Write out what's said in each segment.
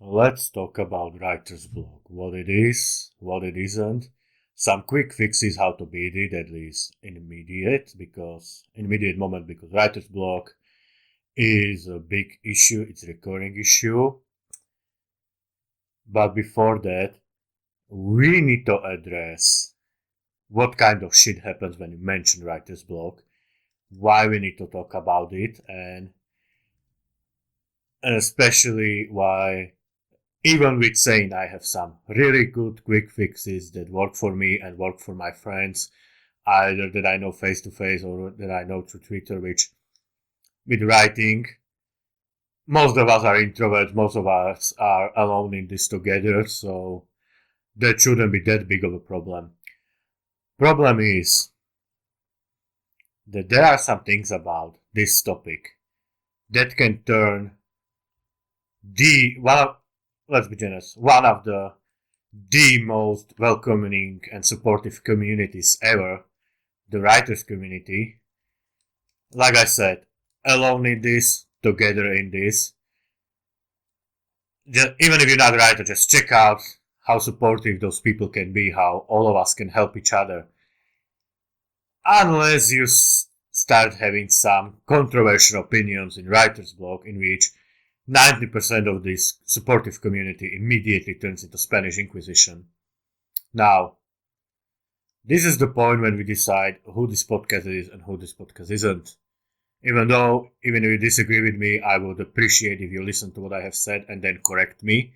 Let's talk about writer's block. What it is, what it isn't. Some quick fixes how to beat it, at least in immediate moment, because writer's block is a big issue, it's a recurring issue. But before that, we need to address what kind of shit happens when you mention writer's block, why we need to talk about it, and especially why, even with saying I have some really good quick fixes that work for me and work for my friends, either that I know face to face or that I know through Twitter, which with writing, most of us are introverts, most of us are alone in this together, so that shouldn't be that big of a problem. Problem is that there are some things about this topic that can turn let's be generous, one of the most welcoming and supportive communities ever, the writers community. Like I said, alone in this, together in this. Even if you're not a writer, just check out how supportive those people can be, how all of us can help each other. Unless you start having some controversial opinions in writer's block in which 90% of this supportive community immediately turns into Spanish Inquisition. Now, this is the point when we decide who this podcast is and who this podcast isn't. Even if you disagree with me, I would appreciate if you listen to what I have said and then correct me.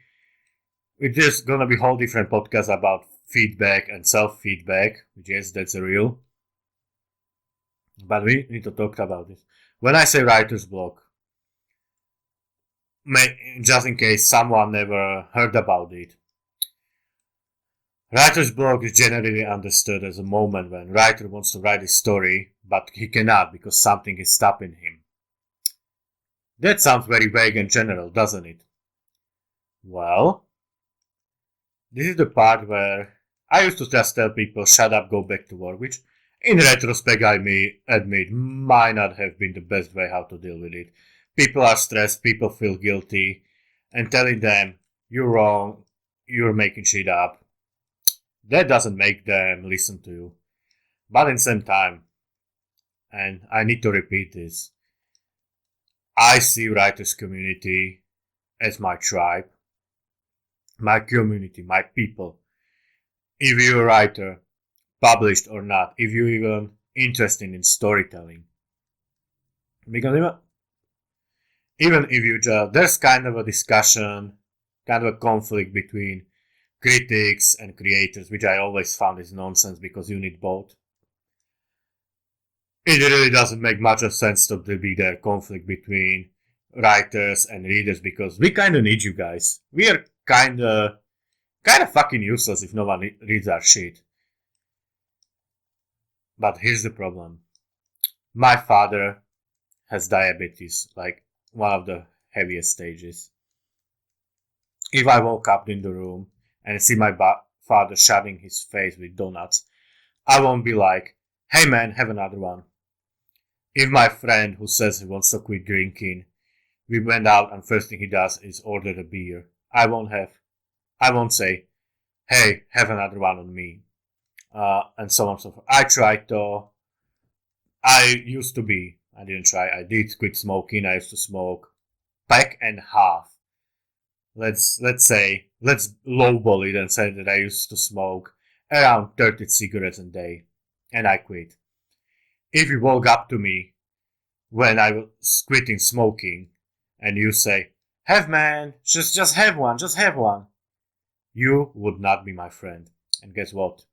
It's just gonna be a whole different podcast about feedback and self-feedback, which yes, that's real. But we need to talk about this. When I say writer's block, just in case someone never heard about it, writer's block is generally understood as a moment when writer wants to write a story, but he cannot because something is stopping him. That sounds very vague and general, doesn't it? Well, this is the part where I used to just tell people, shut up, go back to work, which in retrospect I may admit might not have been the best way how to deal with it. People are stressed, people feel guilty, and telling them, you're wrong, you're making shit up, that doesn't make them listen to you. But at the same time, and I need to repeat this, I see writers community as my tribe, my community, my people. If you're a writer, published or not, if you're even interested in storytelling. Because even if you just, there's kind of a discussion, kind of a conflict between critics and creators, which I always found is nonsense because you need both. It really doesn't make much of sense to be there conflict between writers and readers because we kind of need you guys. We are kind of fucking useless if no one reads our shit. But here's the problem. My father has diabetes, like one of the heaviest stages. If I woke up in the room and see my father shoving his face with donuts, I won't be like, hey man, have another one. If my friend who says he wants to quit drinking, we went out and first thing he does is order a beer, I won't say, hey, have another one on me. And so on and so forth. I did quit smoking. I used to smoke pack and half. Let's lowball it and say that I used to smoke around 30 cigarettes a day, and I quit. If you walk up to me when I was quitting smoking, and you say, have man, just have one, you would not be my friend. And guess what?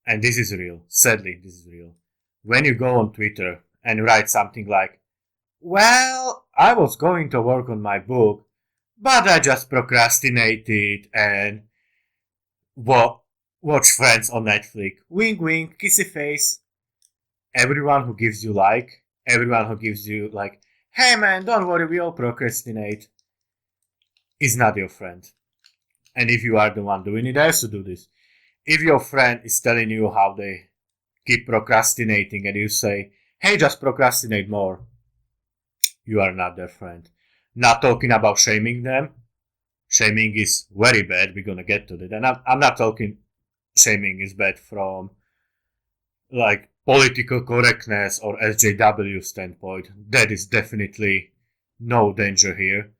And this is real. Sadly, this is real. When you go on Twitter and write something like, well, I was going to work on my book, but I just procrastinated and watch Friends on Netflix. Wink wink, kissy face. Everyone who gives you hey man, don't worry, we all procrastinate, is not your friend. And if you are the one doing it, I also do this. If your friend is telling you how they keep procrastinating and you say, hey, just procrastinate more, you are not their friend. Not talking about shaming them. Shaming is very bad. We're gonna get to that. And I'm not talking shaming is bad from like political correctness or SJW standpoint. That is definitely no danger here.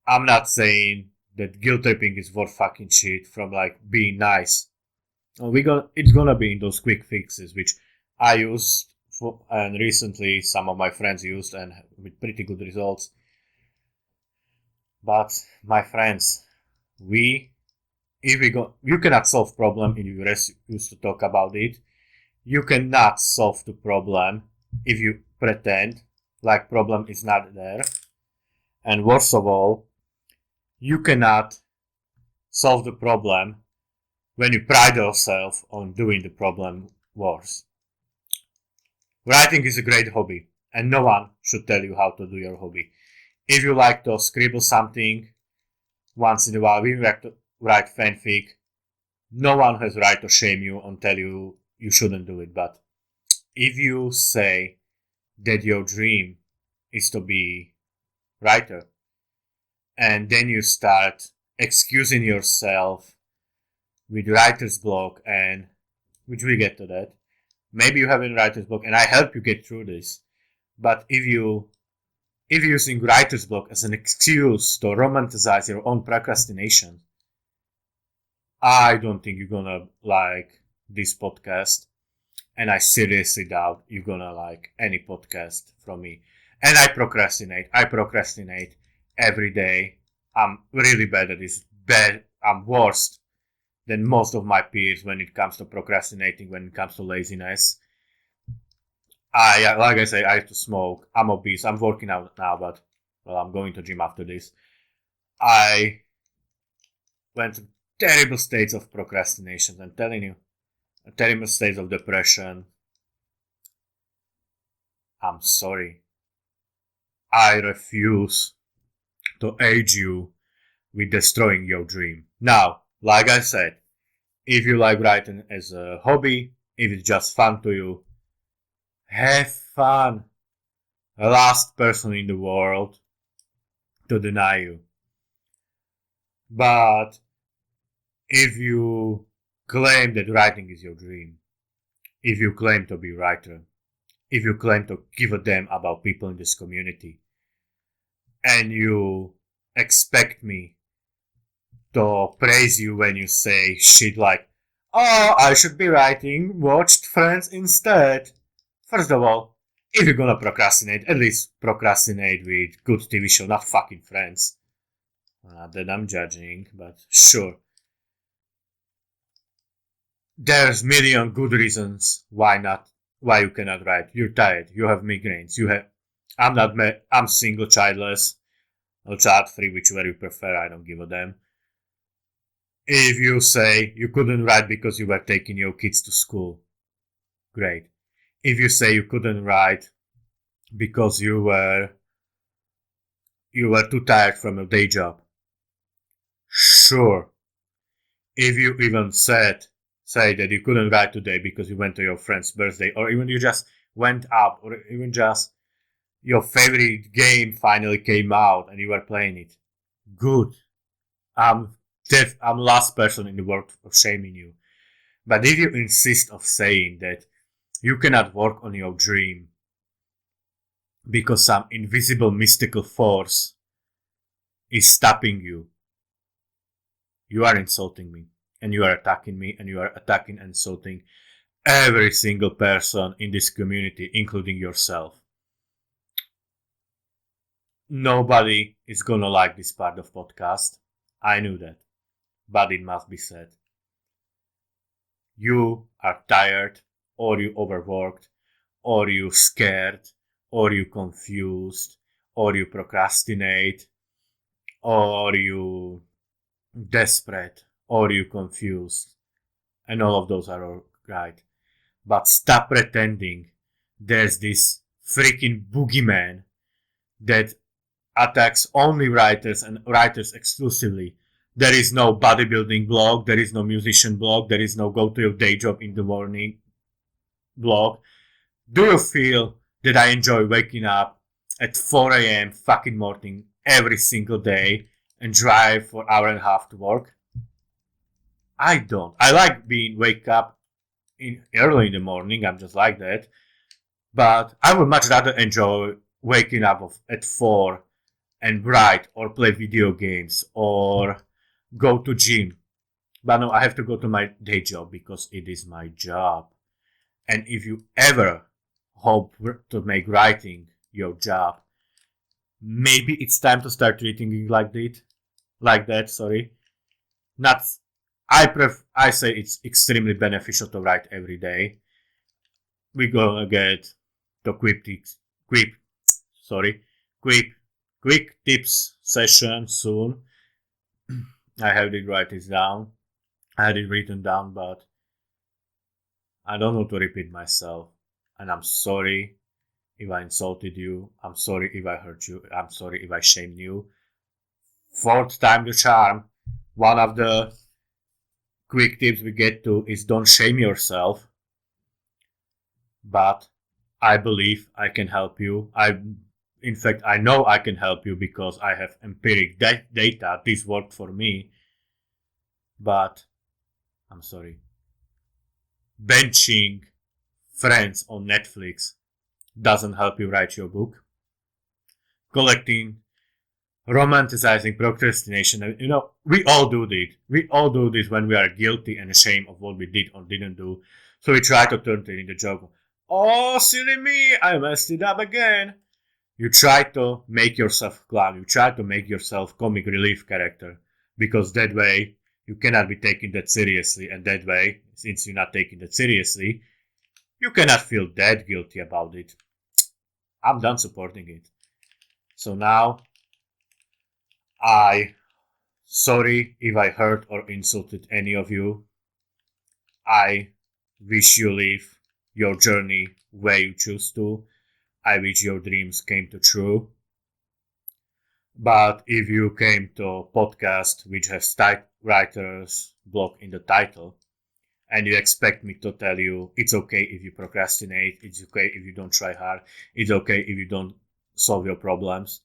I'm not saying that guilt tripping is worth fucking shit from like being nice. It's gonna be in those quick fixes which I used for, and recently some of my friends used and with pretty good results. But my friends, you cannot solve problem in US used to talk about it. You cannot solve the problem if you pretend like problem is not there. And worst of all, you cannot solve the problem when you pride yourself on doing the problem worse. Writing is a great hobby, and no one should tell you how to do your hobby. If you like to scribble something once in a while, if you like to write fanfic, no one has right to shame you and tell you you shouldn't do it. But if you say that your dream is to be writer, and then you start excusing yourself with writer's block, and which we get to that. Maybe you have a writer's block, and I help you get through this. But if you're using writer's block as an excuse to romanticize your own procrastination, I don't think you're gonna like this podcast, and I seriously doubt you're gonna like any podcast from me. And I procrastinate every day. I'm really bad at this. I'm worse than most of my peers when it comes to procrastinating, when it comes to laziness. Like I say, I used to smoke. I'm obese. I'm working out now, but I'm going to gym after this. I went to terrible states of procrastination. I'm telling you, terrible states of depression. I'm sorry. I refuse to aid you with destroying your dream. Now, like I said, if you like writing as a hobby, if it's just fun to you, have fun. The last person in the world to deny you. But if you claim that writing is your dream, if you claim to be a writer, if you claim to give a damn about people in this community, and you expect me to praise you when you say shit like, oh, I should be writing Watched Friends instead. First of all, if you're gonna procrastinate, at least procrastinate with good TV show, not fucking Friends. That I'm judging, but sure. There's million good reasons why you cannot write. You're tired, you have migraines, I'm single, childless, or child-free, whichever you prefer, I don't give a damn. If you say you couldn't write because you were taking your kids to school, great. If you say you couldn't write because you were too tired from your day job, sure. If you even say that you couldn't write today because you went to your friend's birthday, or even you just went out, or even just your favorite game finally came out and you were playing it, good. I'm last person in the world of shaming you. But if you insist of saying that you cannot work on your dream because some invisible mystical force is stopping you, you are insulting me, and you are attacking me, and you are attacking and insulting every single person in this community, including yourself. Nobody is gonna like this part of podcast. I knew that, but it must be said. You are tired, or you overworked, or you scared, or you confused, or you procrastinate, or you desperate, or you confused. And all of those are all right. But stop pretending there's this freaking boogeyman that attacks only writers and writers exclusively. There is no bodybuilding blog, there is no musician blog, there is no go to your day job in the morning blog. Do you feel that I enjoy waking up, at 4 a.m. fucking morning every single day and drive for an hour and a half to work? I don't. I like being wake up early in the morning. I'm just like that. But I would much rather enjoy waking up at 4 and write or play video games or go to gym. But no, I have to go to my day job because it is my job. And if you ever hope to make writing your job, maybe it's time to start treating it like that. Sorry, not. I say it's extremely beneficial to write every day. We're gonna get the sorry, quick, quick tips session soon. I have it write this down. I had it written down, but I don't want to repeat myself. And I'm sorry if I insulted you. I'm sorry if I hurt you. I'm sorry if I shamed you. Fourth time the charm. One of the quick tips we get to is don't shame yourself. But I believe I can help you. In fact, I know I can help you because I have empiric data. This worked for me. But I'm sorry. Benching Friends on Netflix doesn't help you write your book. Romanticizing procrastination. We all do this. We all do this when we are guilty and ashamed of what we did or didn't do. So we try to turn it into a joke. Oh, silly me, I messed it up again. You try to make yourself clown. You try to make yourself comic relief character. Because that way, you cannot be taken that seriously. And that way, since you're not taking that seriously, you cannot feel that guilty about it. I'm done supporting it. So now, sorry if I hurt or insulted any of you. I wish you live your journey where you choose to. I wish your dreams came to true. But if you came to a podcast which has writer's block in the title, and you expect me to tell you it's okay if you procrastinate, it's okay if you don't try hard, it's okay if you don't solve your problems,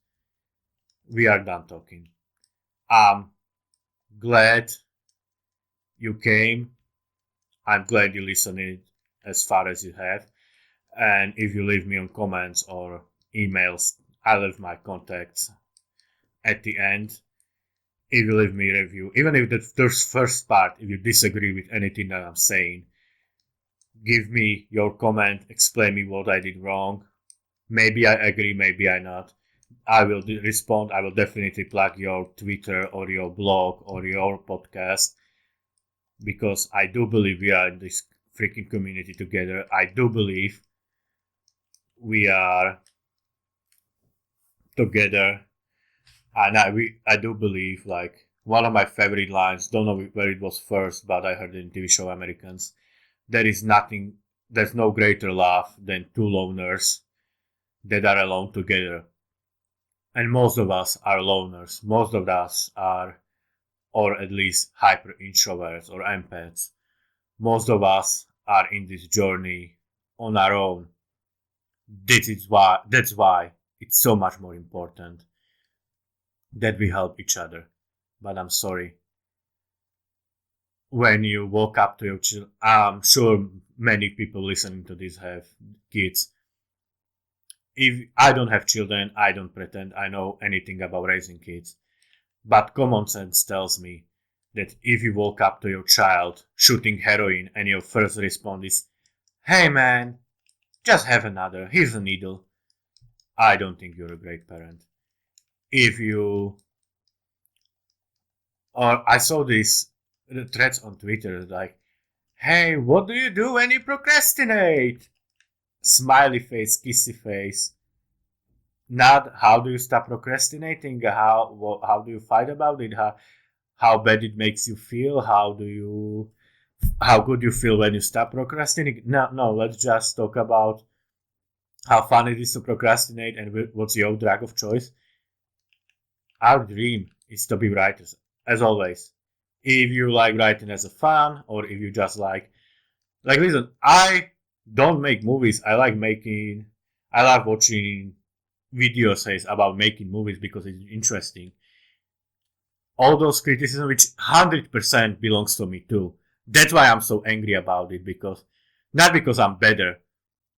we are done talking. I'm glad you came. I'm glad you listened as far as you have. And if you leave me on comments or emails, I leave my contacts at the end. If you leave me a review, even if the first part, if you disagree with anything that I'm saying, give me your comment, explain me what I did wrong. Maybe I agree, maybe I not. I will respond. I will definitely plug your Twitter or your blog or your podcast because I do believe we are in this freaking community together. I do believe we are together. And I do believe, like, one of my favorite lines, don't know where it was first, but I heard it in TV show Americans, there's no greater love than two loners that are alone together. And most of us are loners. Most of us are, or at least hyper introverts or empaths. Most of us are in this journey on our own. That's why it's so much more important that we help each other. But I'm sorry. When you walk up to your children, I'm sure many people listening to this have kids. If I don't have children, I don't pretend I know anything about raising kids. But common sense tells me that if you walk up to your child shooting heroin and your first response is, "Hey man, just have another, here's a needle," I don't think you're a great parent. I saw these threads on Twitter like, "Hey, what do you do when you procrastinate?" Smiley face, kissy face. Not how do you stop procrastinating? How do you fight about it? How bad it makes you feel? How good you feel when you stop procrastinating? No. Let's just talk about how fun it is to procrastinate and what's your drug of choice. Our dream is to be writers, as always. If you like writing as a fun, or if you just like listen, I don't make movies. I love watching video says about making movies because it's interesting. All those criticism, which 100% belongs to me too. That's why I'm so angry about it, because not because I'm better,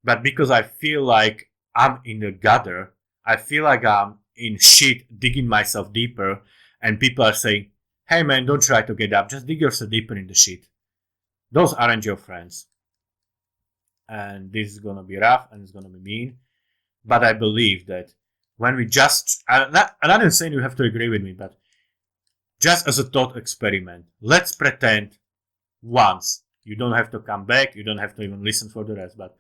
but because I feel like I'm in the gutter. I feel like I'm in shit, digging myself deeper, and people are saying, hey man, don't try to get up, just dig yourself deeper in the shit. Those aren't your friends. And this is gonna be rough and it's gonna be mean. But I believe that when we just, I'm not saying you have to agree with me, but just as a thought experiment, let's pretend once. You don't have to come back, you don't have to even listen for the rest, but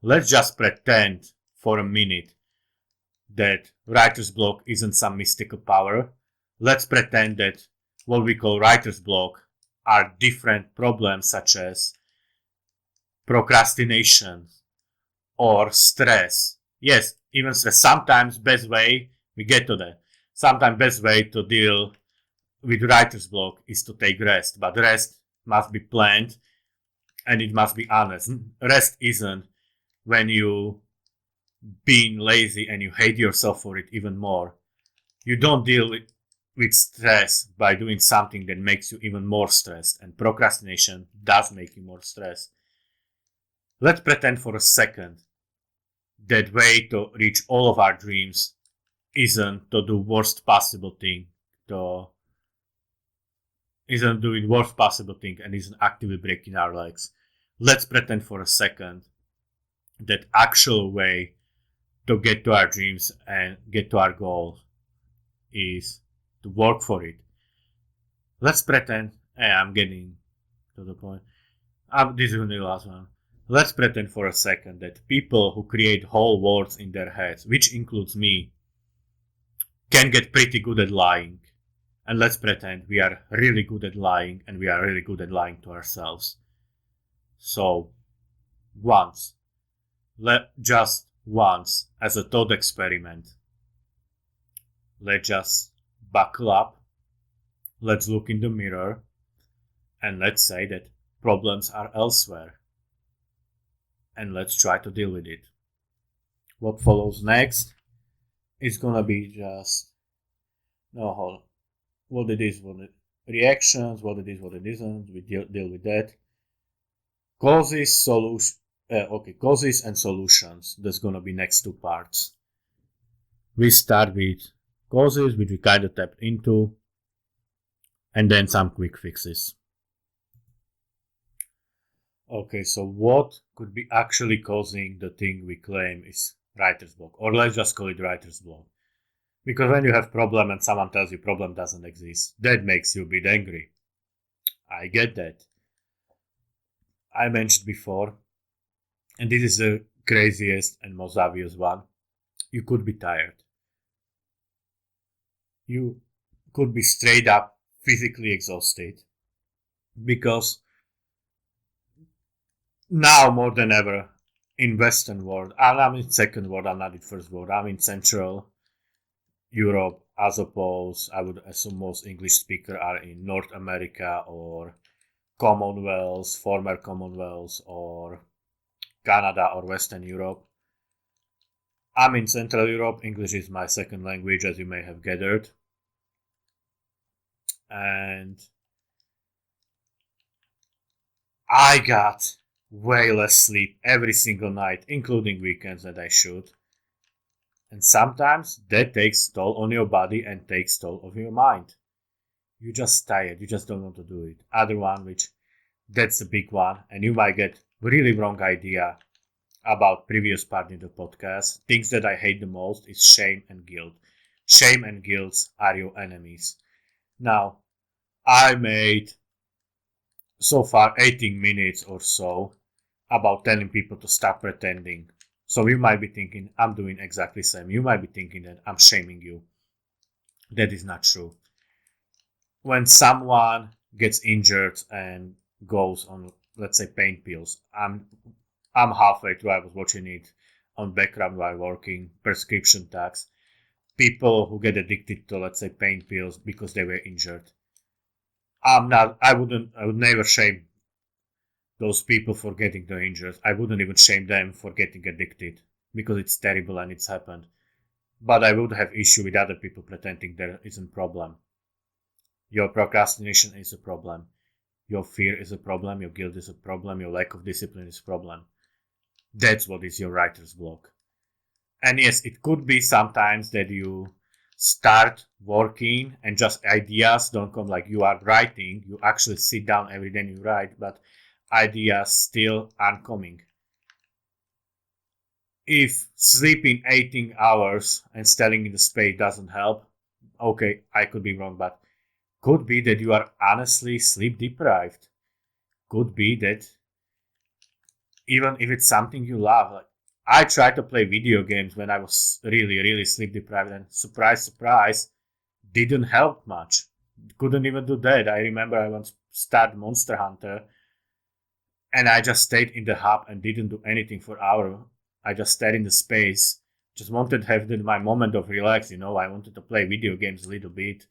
let's just pretend for a minute that writer's block isn't some mystical power. Let's pretend that what we call writer's block are different problems such as procrastination or stress. Yes, even stress. Sometimes best way, we get to that. Sometimes best way to deal with writer's block is to take rest, but rest must be planned and it must be honest. Rest isn't when you being lazy and you hate yourself for it even more. You don't deal with stress by doing something that makes you even more stressed, and procrastination does make you more stressed. Let's pretend for a second that way to reach all of our dreams isn't to do worst possible thing, isn't doing worst possible thing and isn't actively breaking our legs. Let's pretend for a second that actual way to get to our dreams and get to our goal is to work for it. Let's pretend, I'm getting to the point. This is the last one. Let's pretend for a second that people who create whole worlds in their heads, which includes me, can get pretty good at lying. And let's pretend we are really good at lying and we are really good at lying to ourselves. So, just once, as a thought experiment, let's just buckle up, let's look in the mirror, and let's say that problems are elsewhere. And let's try to deal with it. What follows next is gonna be just what it is, what it reactions, what it is, what it isn't. We deal with that. Causes and solutions. That's gonna be next two parts. We start with causes, which we kind of tapped into, and then some quick fixes. Okay, so what could be actually causing the thing we claim is writer's block? Or let's just call it writer's block. Because when you have problem and someone tells you problem doesn't exist, that makes you a bit angry. I get that. I mentioned before, and this is the craziest and most obvious one, you could be tired. You could be straight up physically exhausted because now more than ever in Western world, I'm in second world, I'm not in first world, I'm in Central Europe, as opposed, I would assume most English speakers are in North America or Commonwealth, former Commonwealth, or Canada or Western Europe. I'm in Central Europe, English is my second language, as you may have gathered. And I got way less sleep every single night, including weekends, that I should. And sometimes that takes toll on your body and takes toll of your mind. You're just tired, you just don't want to do it. Other one, which that's the big one, and you might get really wrong idea about previous part in the podcast. Things that I hate the most is shame and guilt. Shame and guilt are your enemies. Now, I made so far 18 minutes or so about telling people to stop pretending. So you might be thinking, I'm doing exactly the same. You might be thinking that I'm shaming you. That is not true. When someone gets injured and goes on, let's say, pain pills, I'm halfway through. I was watching it on background while working, prescription tags. People who get addicted to, let's say, pain pills because they were injured. I would never shame those people for getting the injured. I wouldn't even shame them for getting addicted because it's terrible and it's happened. But I would have issue with other people pretending there isn't problem. Your procrastination is a problem. Your fear is a problem. Your guilt is a problem. Your lack of discipline is a problem. That's what is your writer's block. And yes, it could be sometimes that you start working and just ideas don't come like you are writing. You actually sit down every day and you write, but ideas still aren't coming. If sleeping 18 hours and staring in the space doesn't help, okay, I could be wrong, but could be that you are honestly sleep deprived. Could be that even if it's something you love, like I tried to play video games when I was really, really sleep deprived, and surprise, surprise, didn't help much. Couldn't even do that. I remember I once started Monster Hunter, and I just stayed in the hub and didn't do anything for hours. I just stayed in the space. Just wanted to have my moment of relax. I wanted to play video games a little bit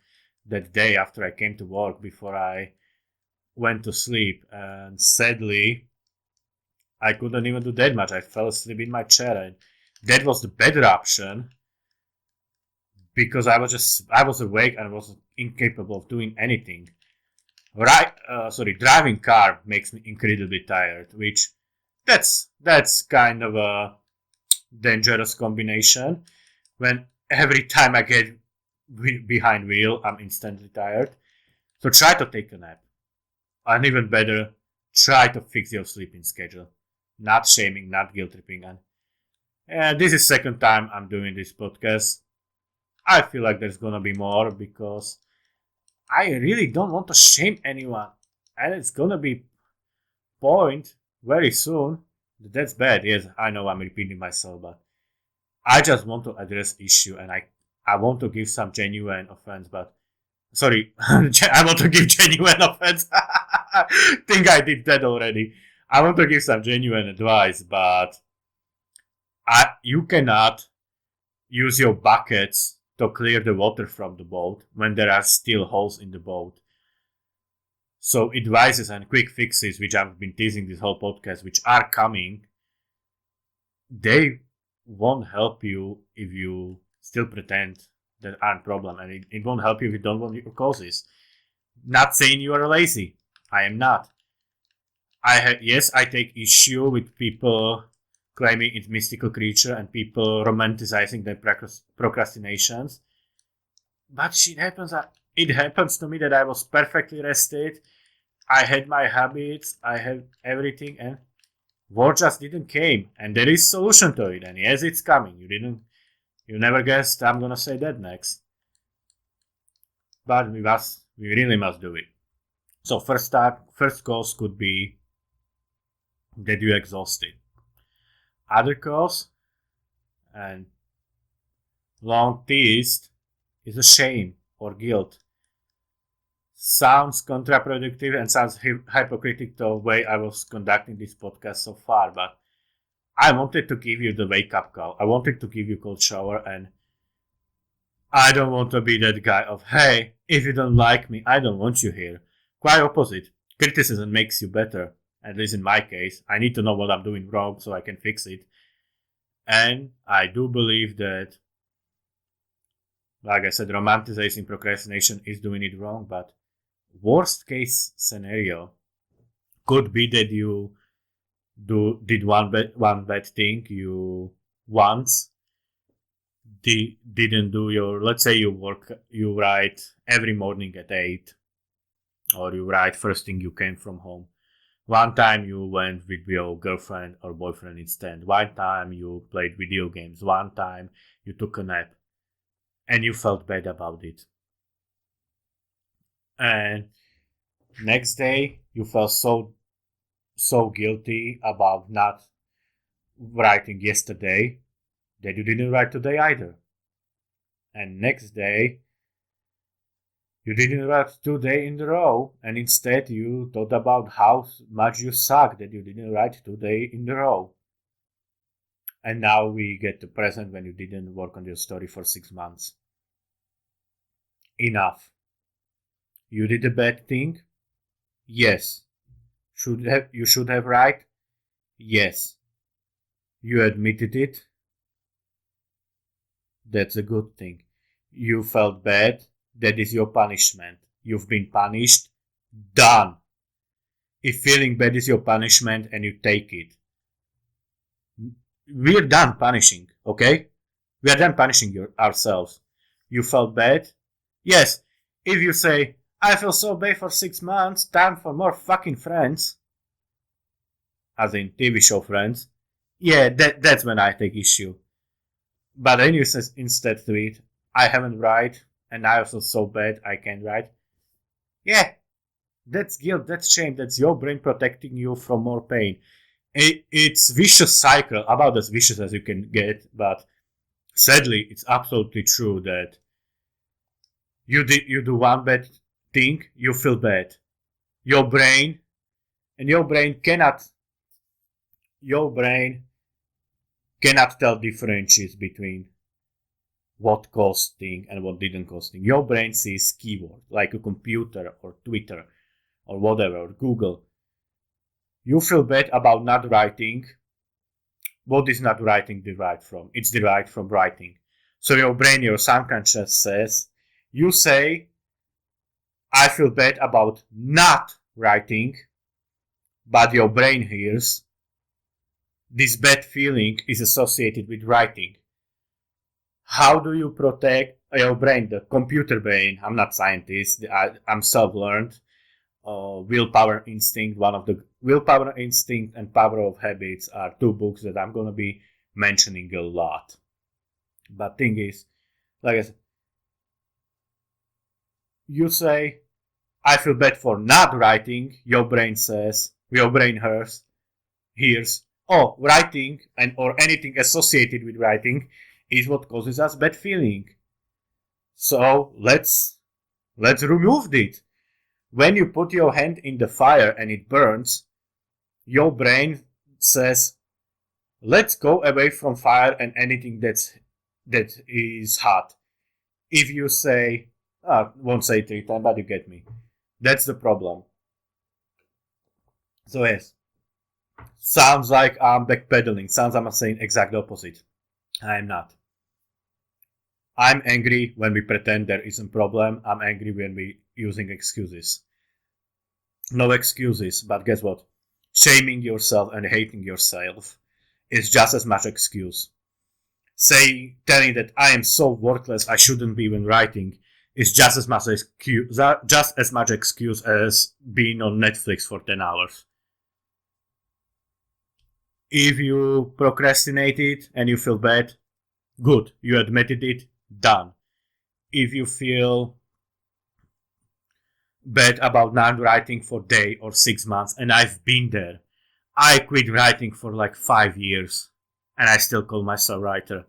that day after I came to work before I went to sleep. And sadly, I couldn't even do that much. I fell asleep in my chair, and that was the better option because I was awake and was incapable of doing anything. Driving car makes me incredibly tired, which that's kind of a dangerous combination. When every time I get behind wheel, I'm instantly tired. So try to take a nap, and even better, try to fix your sleeping schedule. Not shaming, not guilt tripping, and this is second time I'm doing this podcast. I feel like there's gonna be more because I really don't want to shame anyone, and it's gonna be point very soon. That's bad. Yes, I know I'm repeating myself, but I just want to address issue, and I want to give some genuine offense. But sorry, I want to give genuine offense. Think I did that already. I want to give some genuine advice, but you cannot use your buckets to clear the water from the boat when there are still holes in the boat. So advices and quick fixes, which I've been teasing this whole podcast, which are coming, they won't help you if you still pretend that aren't problem, and it won't help you if you don't want your causes. Not saying you are lazy. I am not. I take issue with people claiming it's mystical creature and people romanticizing their procrastinations. But it happens to me that I was perfectly rested. I had my habits, I had everything, and war just didn't came. And there is solution to it. And yes, it's coming. You never guessed I'm gonna say that next. But we really must do it. So first cause could be that you're exhausted. Other cause, and long teased, is a shame or guilt. Sounds counterproductive and sounds hypocritical the way I was conducting this podcast so far, but I wanted to give you the wake up call. I wanted to give you a cold shower, and I don't want to be that guy of, hey, if you don't like me, I don't want you here. Quite opposite. Criticism makes you better. At least in my case, I need to know what I'm doing wrong so I can fix it. And I do believe that, like I said, romanticizing procrastination is doing it wrong, but worst case scenario could be that you did one bad thing you once didn't do your, let's say you write every morning at 8, or you write first thing you came from home. One time you went with your girlfriend or boyfriend instead. One time you played video games. One time you took a nap and you felt bad about it. And next day you felt so guilty about not writing yesterday that you didn't write today either. And next day you didn't write 2 days in a row, and instead you thought about how much you suck that you didn't write 2 days in a row. And now we get to present when you didn't work on your story for 6 months. Enough. You did a bad thing? Yes. You should have right? Yes. You admitted it? That's a good thing. You felt bad. That is your punishment. You've been punished. Done. If feeling bad is your punishment and you take it, we're done punishing, okay? We are done punishing ourselves. You felt bad? Yes. If you say, I feel so bad for 6 months, time for more fucking friends, as in TV show friends, yeah, that's when I take issue. But then you instead tweet, I haven't write, and I feel so bad I can't write. Yeah, that's guilt, that's shame, that's your brain protecting you from more pain. It's vicious cycle, about as vicious as you can get, but sadly, it's absolutely true that you do one bad thing, you feel bad. Your brain cannot tell differences between what caused thing and what didn't cause thing. Your brain sees keyword like a computer or Twitter or whatever, or Google. You feel bad about not writing. What is not writing derived from? It's derived from writing. So your brain, your subconscious says, you say, I feel bad about not writing, but your brain hears, this bad feeling is associated with writing. How do you protect your brain, the computer brain? I'm not a scientist, I'm self-learned. Willpower Instinct, one of the Willpower Instinct and Power of Habits are two books that I'm going to be mentioning a lot. But thing is, like I said, you say, I feel bad for not writing, your brain hears, oh, writing and or anything associated with writing is what causes us bad feeling. So let's remove it. When you put your hand in the fire and it burns, your brain says, let's go away from fire and anything that is hot. If you say, won't say 3 times, but you get me. That's the problem. So yes, sounds like I'm backpedaling. Sounds like I'm saying exactly opposite. I'm not. I'm angry when we pretend there isn't a problem. I'm angry when we using excuses. No excuses, but guess what? Shaming yourself and hating yourself is just as much excuse. Telling that I am so worthless I shouldn't be even writing is just as much excuse as being on Netflix for 10 hours. If you procrastinated and you feel bad, good, you admitted it, done. If you feel bad about not writing for a day or 6 months, and I've been there, I quit writing for like 5 years, and I still call myself a writer.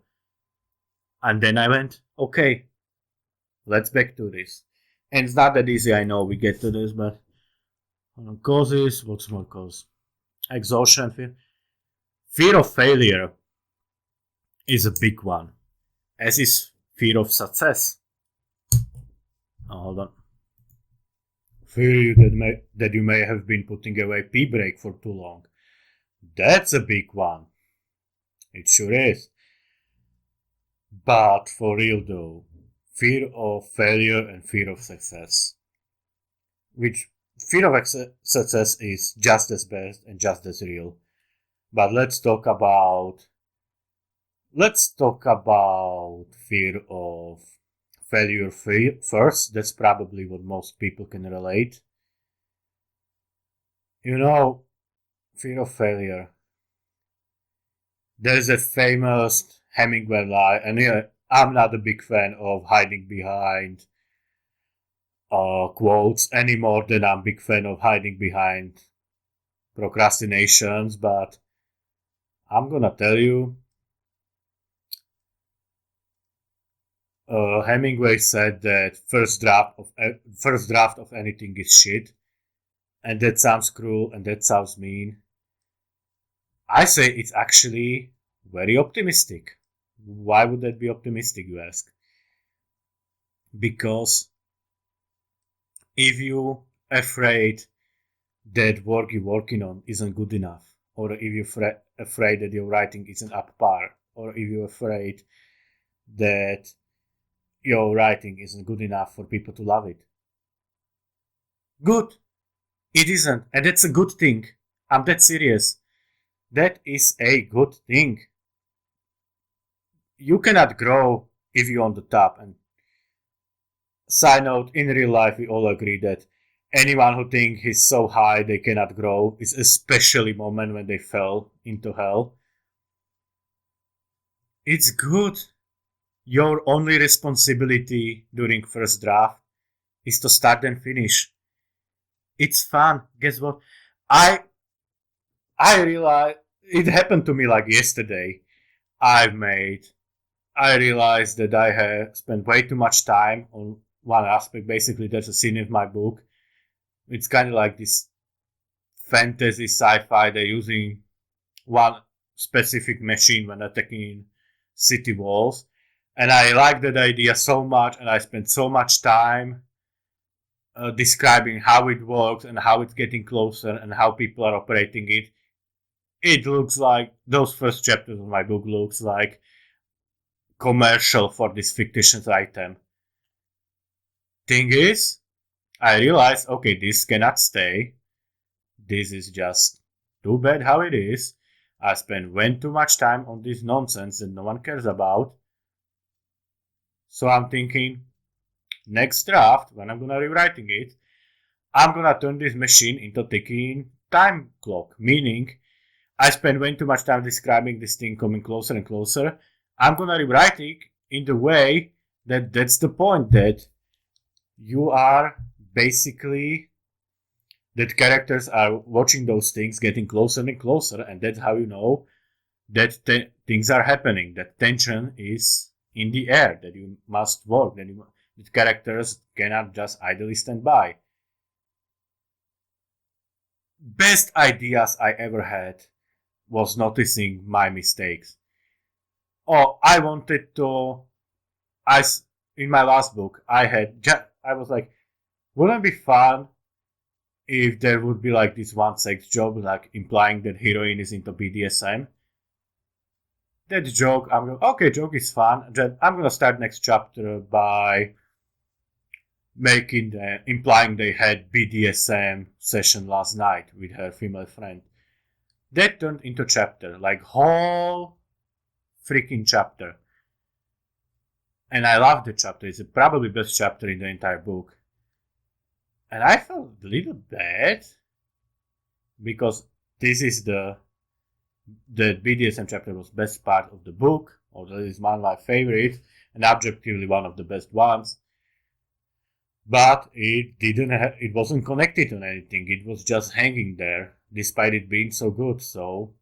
And then I went, okay, let's back to this. And it's not that easy, I know we get to this, but causes, what's more cause? Exhaustion, fear. Fear of failure is a big one, as is fear of success. Oh, hold on. Fear that you may have been putting away pee break for too long. That's a big one. It sure is. But for real though, fear of failure and fear of success. Which fear of success is just as bad and just as real. But let's talk about fear of failure first. That's probably what most people can relate. Fear of failure. There's a famous Hemingway line, and I'm not a big fan of hiding behind quotes any more than I'm a big fan of hiding behind procrastinations, but I'm gonna tell you, Hemingway said that first draft of anything is shit, and that sounds cruel and that sounds mean. I say it's actually very optimistic. Why would that be optimistic, you ask? Because if you're afraid that work you're working on isn't good enough, or if you're afraid that your writing isn't up par, or if you're afraid that your writing isn't good enough for people to love it. Good. It isn't. And that's a good thing. I'm that serious. That is a good thing. You cannot grow if you're on the top. And side note, in real life, we all agree that anyone who thinks he's so high they cannot grow is especially moment when they fell into hell. It's good. Your only responsibility during first draft is to start and finish. It's fun. Guess what? I realized it happened to me like yesterday. I realized that I have spent way too much time on one aspect. Basically, there's a scene in my book. It's kind of like this fantasy sci-fi. They're using one specific machine when attacking city walls. And I like that idea so much, and I spent so much time describing how it works and how it's getting closer and how people are operating it. It looks like those first chapters of my book looks like commercial for this fictitious item. Thing is, I realized, okay, this cannot stay. This is just too bad how it is. I spent way too much time on this nonsense that no one cares about. So I'm thinking, next draft, when I'm gonna rewriting it, I'm gonna turn this machine into ticking time clock, meaning I spend way too much time describing this thing coming closer and closer. I'm gonna rewrite it in the way that that's the point, that you are basically, that characters are watching those things getting closer and closer, and that's how you know that things are happening, that tension is in the air, that you must work, that characters cannot just idly stand by. Best ideas I ever had was noticing my mistakes. Oh, I wanted to. In my last book, I was like, wouldn't it be fun if there would be like this one sex joke, like implying that heroine is into BDSM? That joke, joke is fun. Then I'm gonna start next chapter by implying they had BDSM session last night with her female friend. That turned into chapter, like whole freaking chapter. And I love the chapter. It's probably best chapter in the entire book. And I felt a little bad because this is the BDSM chapter was best part of the book, or that is one of my favorite, and objectively one of the best ones. But it wasn't connected to anything. It was just hanging there, despite it being so good. So,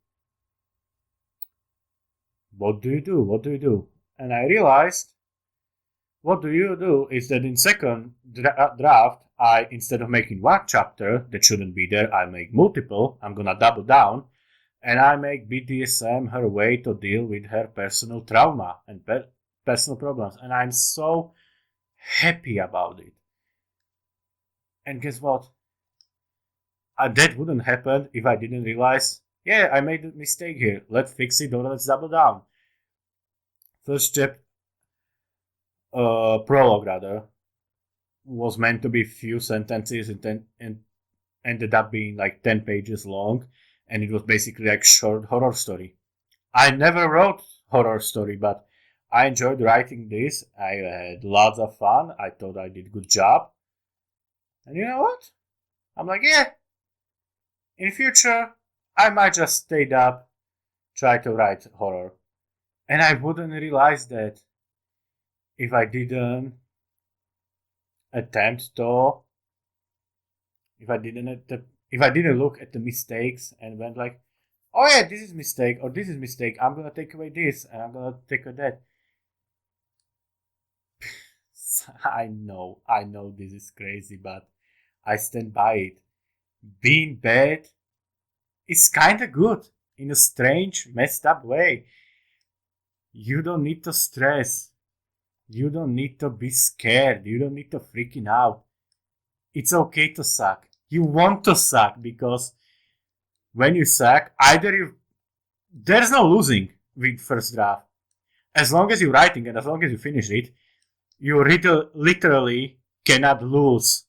what do you do? What do you do? And I realized, what do you do is that in second draft, instead of making one chapter that shouldn't be there, I make multiple. I'm gonna double down. And I make BDSM her way to deal with her personal trauma and personal problems. And I'm so happy about it. And guess what? That wouldn't happen if I didn't realize, yeah, I made a mistake here. Let's fix it or let's double down. First chapter, prologue rather, was meant to be few sentences and ended up being like 10 pages long. And it was basically like short horror story. I never wrote horror story, but I enjoyed writing this. I had lots of fun. I thought I did a good job. And you know what? I'm like, yeah, in future, I might just stay up, try to write horror. And I wouldn't realize that if I didn't attempt to, if I didn't look at the mistakes and went like, oh yeah, this is mistake or this is mistake, I'm gonna take away this and I'm gonna take away that. I know this is crazy, but I stand by it. Being bad is kinda good in a strange, messed up way. You don't need to stress. You don't need to be scared. You don't need to freaking out. It's okay to suck. You want to suck because when you suck, there's no losing with first draft. as long as you're writing and as long as you finish it, you literally cannot lose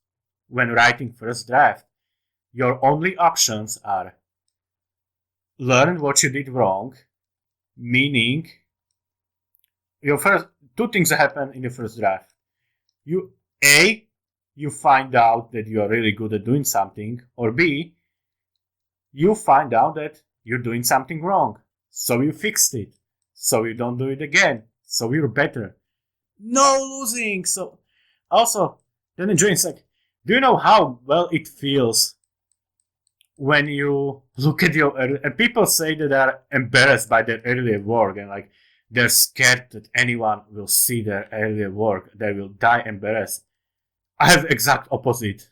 when writing first draft. Your only options are learn what you did wrong, meaning your first two things happen in the first draft. You find out that you are really good at doing something, or B, you find out that you're doing something wrong. So you fixed it. So you don't do it again. So you're better. No losing. So also, then enjoying it's like, do you know how well it feels when you look at your and people say that they're embarrassed by their earlier work and like they're scared that anyone will see their earlier work. They will die embarrassed. I have exact opposite.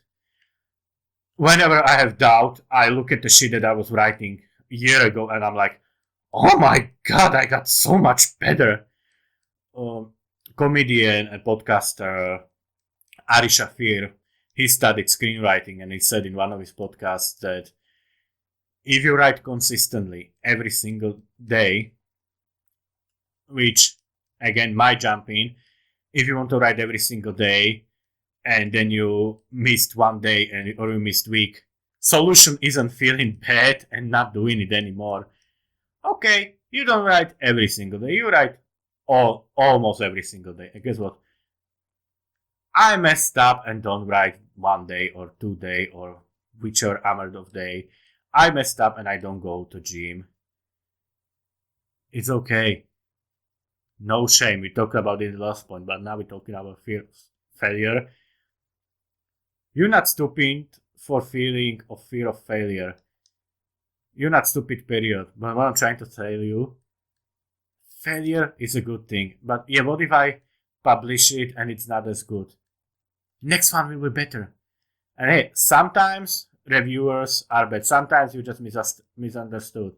Whenever I have doubt, I look at the shit that I was writing a year ago and I'm like, oh my god, I got so much better. Comedian and podcaster Ari Shafir, he studied screenwriting and he said in one of his podcasts that if you write consistently every single day, which again might jump in, if you want to write every single day and then you missed one day or you missed week, solution isn't feeling bad and not doing it anymore. Okay, you don't write every single day, you write almost every single day. And guess what? I messed up and don't write 1 day or 2 day or whichever amount of day. I messed up and I don't go to gym. It's okay. No shame. We talked about it in the last point, but now we're talking about failure. You're not stupid for feeling of fear of failure. You're not stupid, period. But what I'm trying to tell you, failure is a good thing. But yeah, what if I publish it and it's not as good? Next one will be better. And hey, sometimes reviewers are bad. Sometimes you just misunderstood.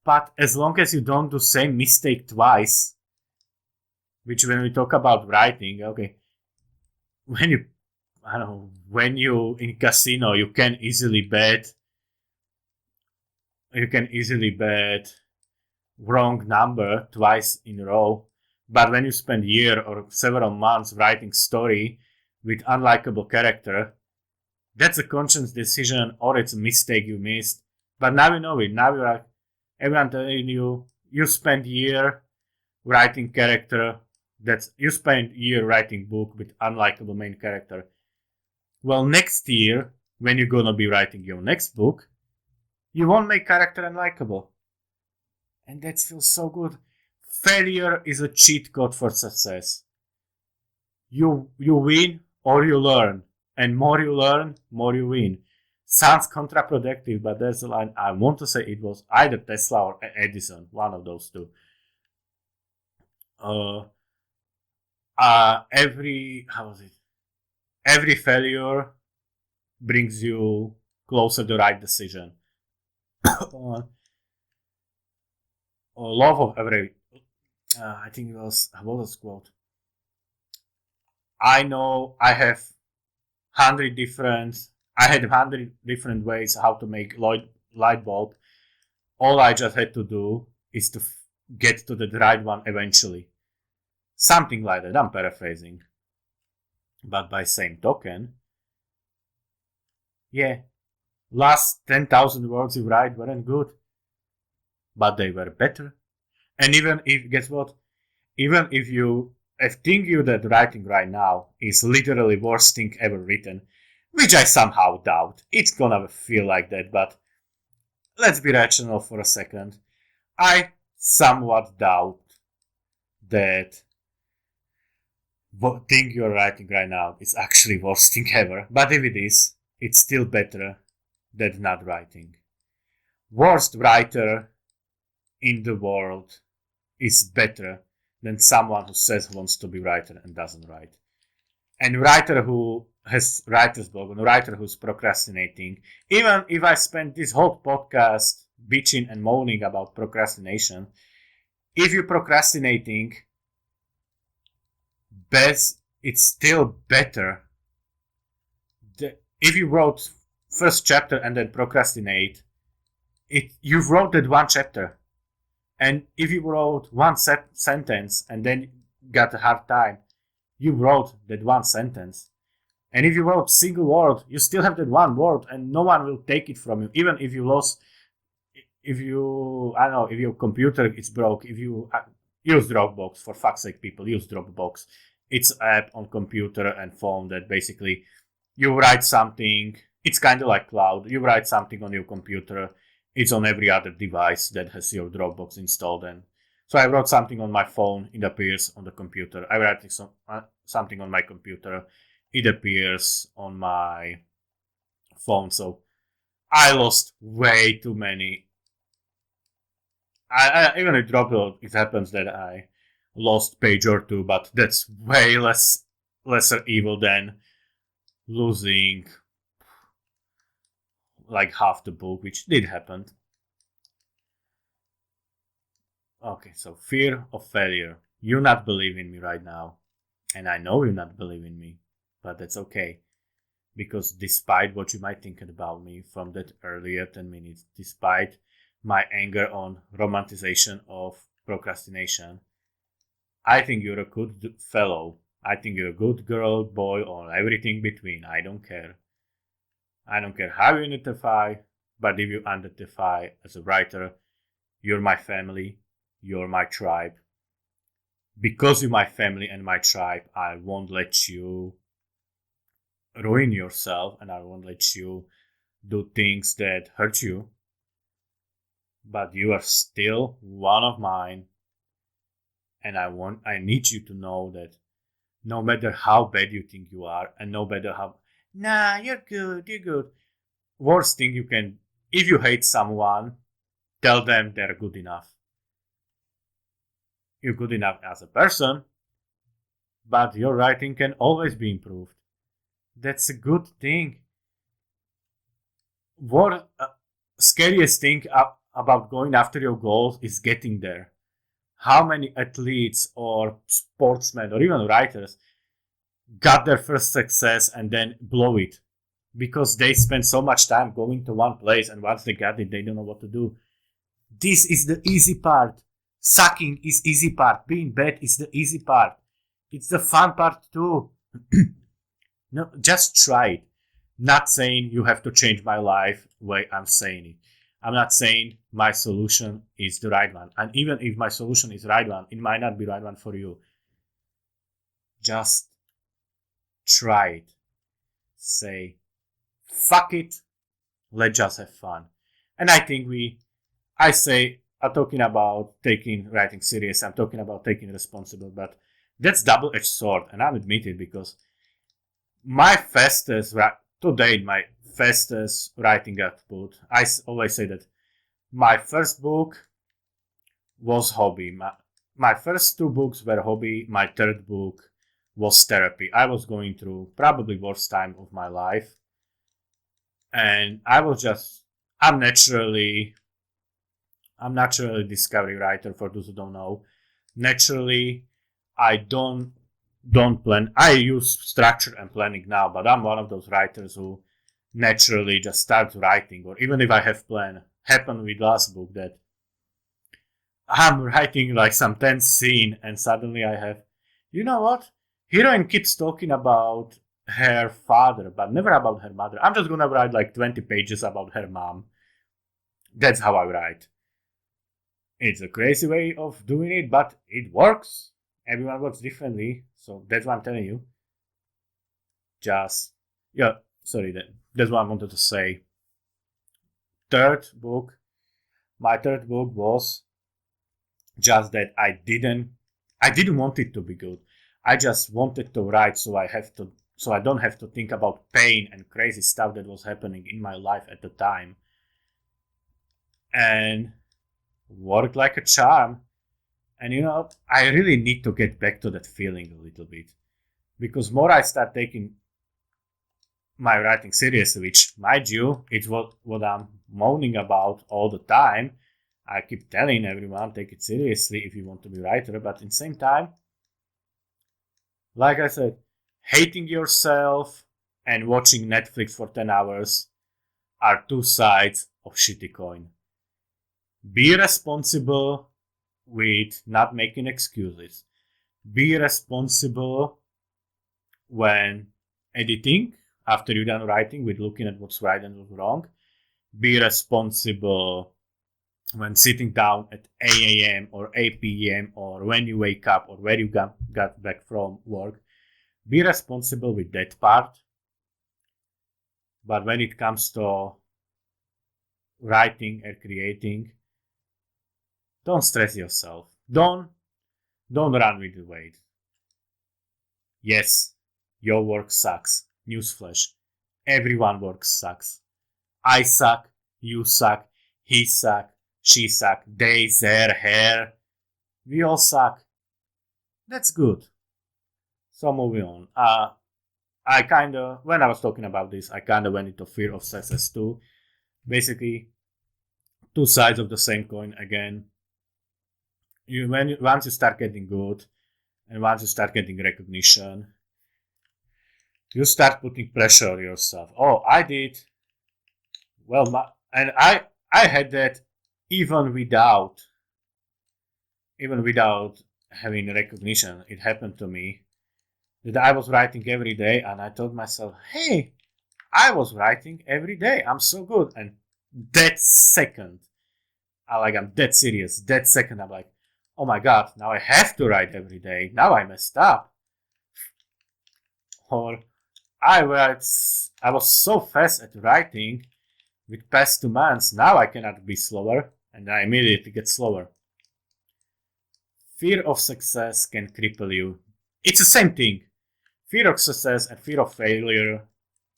But as long as you don't do same mistake twice, which when we talk about writing, okay, when you in casino, you can easily bet wrong number twice in a row. But when you spend year or several months writing story with unlikable character, that's a conscious decision or it's a mistake you missed. But now you know it. Now you're like, everyone telling you spend year writing character. You spend year writing book with unlikable main character. Well, next year, when you're gonna be writing your next book, you won't make character unlikable. And that feels so good. Failure is a cheat code for success. You win or you learn. And more you learn, more you win. Sounds counterproductive, but there's a line. I want to say it was either Tesla or Edison, one of those two. Every failure brings you closer to the right decision. Love of every. I think it was what was the quote. I know I have 100 different ways how to make light bulb. All I just had to do is to get to the right one eventually. Something like that. I'm paraphrasing. But by same token, yeah, last 10,000 words you write weren't good, but they were better. And even if, guess what? Even if I think you that writing right now is literally worst thing ever written, which I somehow doubt. It's gonna feel like that, but let's be rational for a second. I somewhat doubt that what thing you're writing right now is actually worst thing ever. But if it is, it's still better than not writing. Worst writer in the world is better than someone who says he wants to be writer and doesn't write. And writer who has writer's block, and writer who's procrastinating, even if I spent this whole podcast bitching and moaning about procrastination, if you're procrastinating, it's still better. If you wrote first chapter and then procrastinate, you wrote that one chapter. And if you wrote one sentence and then got a hard time, you wrote that one sentence. And if you wrote single word, you still have that one word, and no one will take it from you. Even if you lost, if you, I don't know, if your computer is broke, if you use Dropbox, for fuck's sake, people, use Dropbox. It's an app on computer and phone that basically you write something. It's kind of like cloud. You write something on your computer. It's on every other device that has your Dropbox installed. And so I wrote something on my phone. It appears on the computer. I write something on my computer. It appears on my phone. So I lost way too many. Even if Dropbox, it happens that I lost page or two, but that's way lesser evil than losing like half the book, which did happen. Okay, so fear of failure. You not believe in me right now, and I know you not believe in me, but that's okay. Because despite what you might think about me from that earlier 10 minutes, despite my anger on romanticization of procrastination, I think you're a good fellow. I think you're a good girl, boy, or everything between. I don't care. I don't care how you identify, but if you identify as a writer, you're my family, you're my tribe. Because you're my family and my tribe, I won't let you ruin yourself, and I won't let you do things that hurt you. But you are still one of mine, and I need you to know that no matter how bad you think you are, and no matter how, nah, you're good. Worst thing you can, if you hate someone, tell them they're good enough. You're good enough as a person, but your writing can always be improved. That's a good thing. What scariest thing about going after your goals is getting there. How many athletes or sportsmen or even writers got their first success and then blow it because they spend so much time going to one place, and once they got it, they don't know what to do. This is the easy part. Sucking is easy part. Being bad is the easy part. It's the fun part too. No, just try it. Not saying you have to change my life the way I'm saying it. I'm not saying my solution is the right one. And even if my solution is the right one, it might not be the right one for you. Just try it. Say, fuck it. Let's just have fun. And I think I'm talking about taking writing serious. I'm talking about taking responsible, but that's double-edged sword. And I'll admit it because my fastest writing output, I always say that my first book was hobby. My first two books were hobby. My third book was therapy. I was going through probably worst time of my life. And I'm naturally discovery writer, for those who don't know. Naturally, I don't plan. I use structure and planning now, but I'm one of those writers who naturally just start writing, or even if I have plan. Happened with last book that I'm writing like some tense scene and suddenly I have, you know what? Heroine keeps talking about her father, but never about her mother. I'm just gonna write like 20 pages about her mom. That's how I write. It's a crazy way of doing it, but it works. Everyone works differently, so that's what I'm telling you. That's what I wanted to say. My third book was just that I didn't want it to be good. I just wanted to write so I don't have to think about pain and crazy stuff that was happening in my life at the time. And worked like a charm. And I really need to get back to that feeling a little bit. Because more I start taking my writing seriously, which, mind you, it's what I'm moaning about all the time. I keep telling everyone, take it seriously if you want to be a writer, but at the same time, like I said, hating yourself and watching Netflix for 10 hours are two sides of shitty coin. Be responsible with not making excuses. Be responsible when editing, after you're done writing, with looking at what's right and what's wrong. Be responsible when sitting down at 8 a.m. or 8 p.m. or when you wake up or when you got back from work. Be responsible with that part. But when it comes to writing and creating, don't stress yourself. Don't run with the weight. Yes, your work sucks. Newsflash. Everyone work sucks. I suck. You suck. He suck. She suck. They, their, her. We all suck. That's good. So moving on. When I was talking about this, I kind of went into fear of success too. Basically, two sides of the same coin again. Once you start getting good, and once you start getting recognition, you start putting pressure on yourself. Oh, I did well, and I had that even without having recognition. It happened to me that I was writing every day, and I told myself, "Hey, I was writing every day. I'm so good." And that second, I'm dead serious. That second, I'm like, "Oh my God! Now I have to write every day. Now I messed up." Or I was so fast at writing with past 2 months. Now I cannot be slower, and I immediately get slower. Fear of success can cripple you. It's the same thing. Fear of success and fear of failure,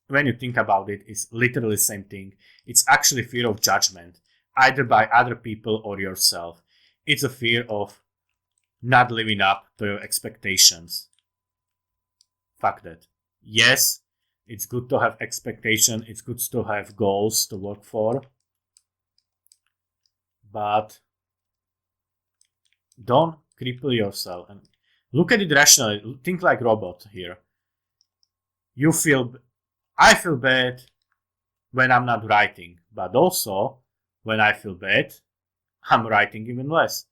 when you think about it, is literally the same thing. It's actually fear of judgment, either by other people or yourself. It's a fear of not living up to your expectations. Fuck that. Yes, it's good to have expectations. It's good to have goals to work for. But don't cripple yourself. And look at it rationally. Think like robot here. I feel bad when I'm not writing. But also, when I feel bad, I'm writing even less.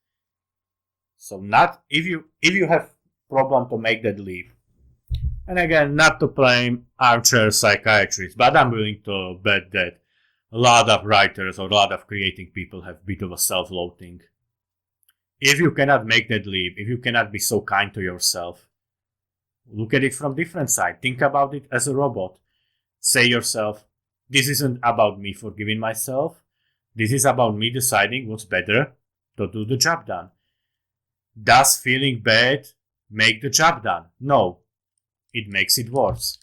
So if you have problem to make that leap. And again, not to blame armchair psychiatrists, but I'm willing to bet that a lot of writers or a lot of creating people have a bit of a self-loathing. If you cannot make that leap, if you cannot be so kind to yourself, look at it from different side. Think about it as a robot. Say yourself, this isn't about me forgiving myself. This is about me deciding what's better to do the job done. Does feeling bad make the job done? No. It makes it worse.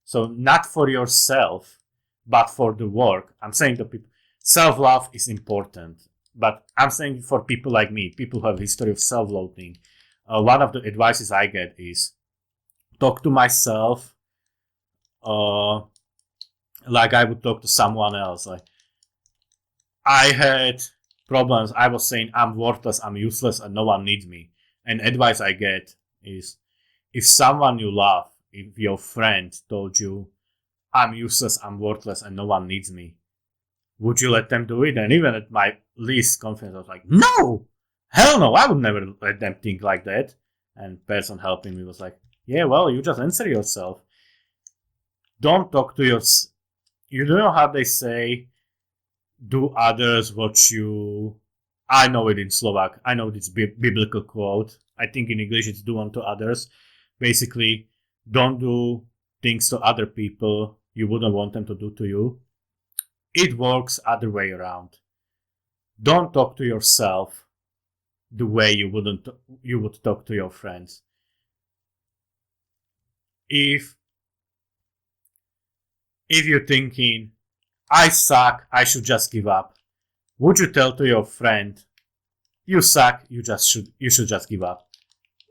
So not for yourself, but for the work. I'm saying to people, self-love is important. But I'm saying for people like me, people who have a history of self-loathing, one of the advices I get is talk to myself like I would talk to someone else. Like, I had problems. I was saying I'm worthless, I'm useless, and no one needs me. And advice I get is, if someone you love, if your friend told you, I'm useless, I'm worthless, and no one needs me, would you let them do it? And even at my least confidence, I was like, no! Hell no, I would never let them think like that. And person helping me was like, yeah, well, you just answer yourself. Don't talk to yourself. You know how they say, do others what you... I know it in Slovak. I know this biblical quote. I think in English it's do unto others. Basically, don't do things to other people you wouldn't want them to do to you. It works other way around. Don't talk to yourself the way you would talk to your friends. If you're thinking, I suck, I should just give up, would you tell to your friend, you suck, you should just give up?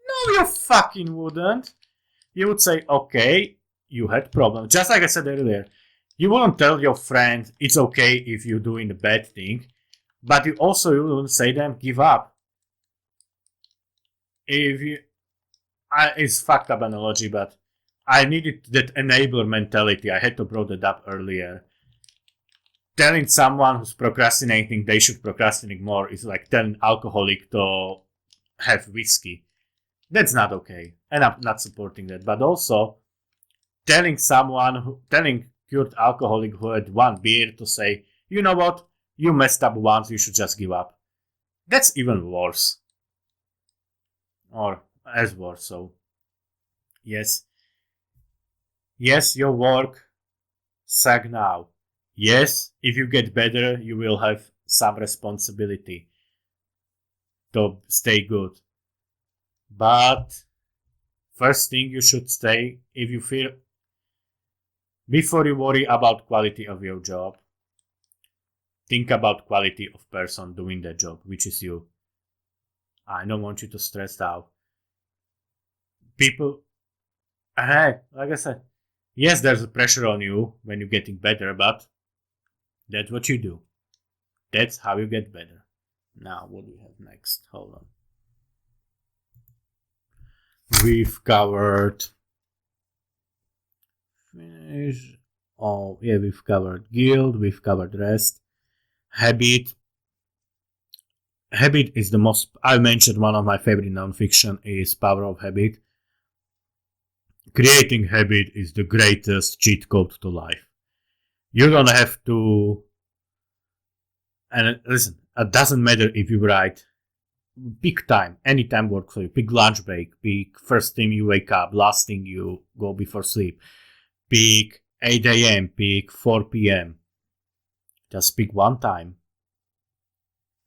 No, you fucking wouldn't. You would say, okay, you had problems. Just like I said earlier, you wouldn't tell your friend it's okay if you're doing a bad thing, but you wouldn't say them, give up. It's fucked up analogy, but I needed that enabler mentality. I had to bring that up earlier. Telling someone who's procrastinating they should procrastinate more is like telling alcoholic to have whiskey. That's not okay. And I'm not supporting that. But also telling cured alcoholic who had one beer to say, you know what, you messed up once, you should just give up. That's even worse. Or as worse, so yes. Yes, your work suck now. Yes, if you get better, you will have some responsibility to stay good. But first thing you should stay, if you feel, before you worry about quality of your job, think about quality of person doing that job, which is you. I don't want you to stress out. People, like I said, yes, there's a pressure on you when you're getting better, but that's what you do. That's how you get better. Now, what do we have next? Hold on. We've covered finish. Oh, yeah, we've covered guilt, we've covered rest. Habit. Habit is the most, I mentioned one of my favorite nonfiction is Power of Habit. Creating habit is the greatest cheat code to life. You don't have to, and listen, it doesn't matter if you write, pick time, any time works for you. Pick lunch break, pick first thing you wake up, last thing you go before sleep. Pick 8 a.m., pick 4 p.m. Just pick one time.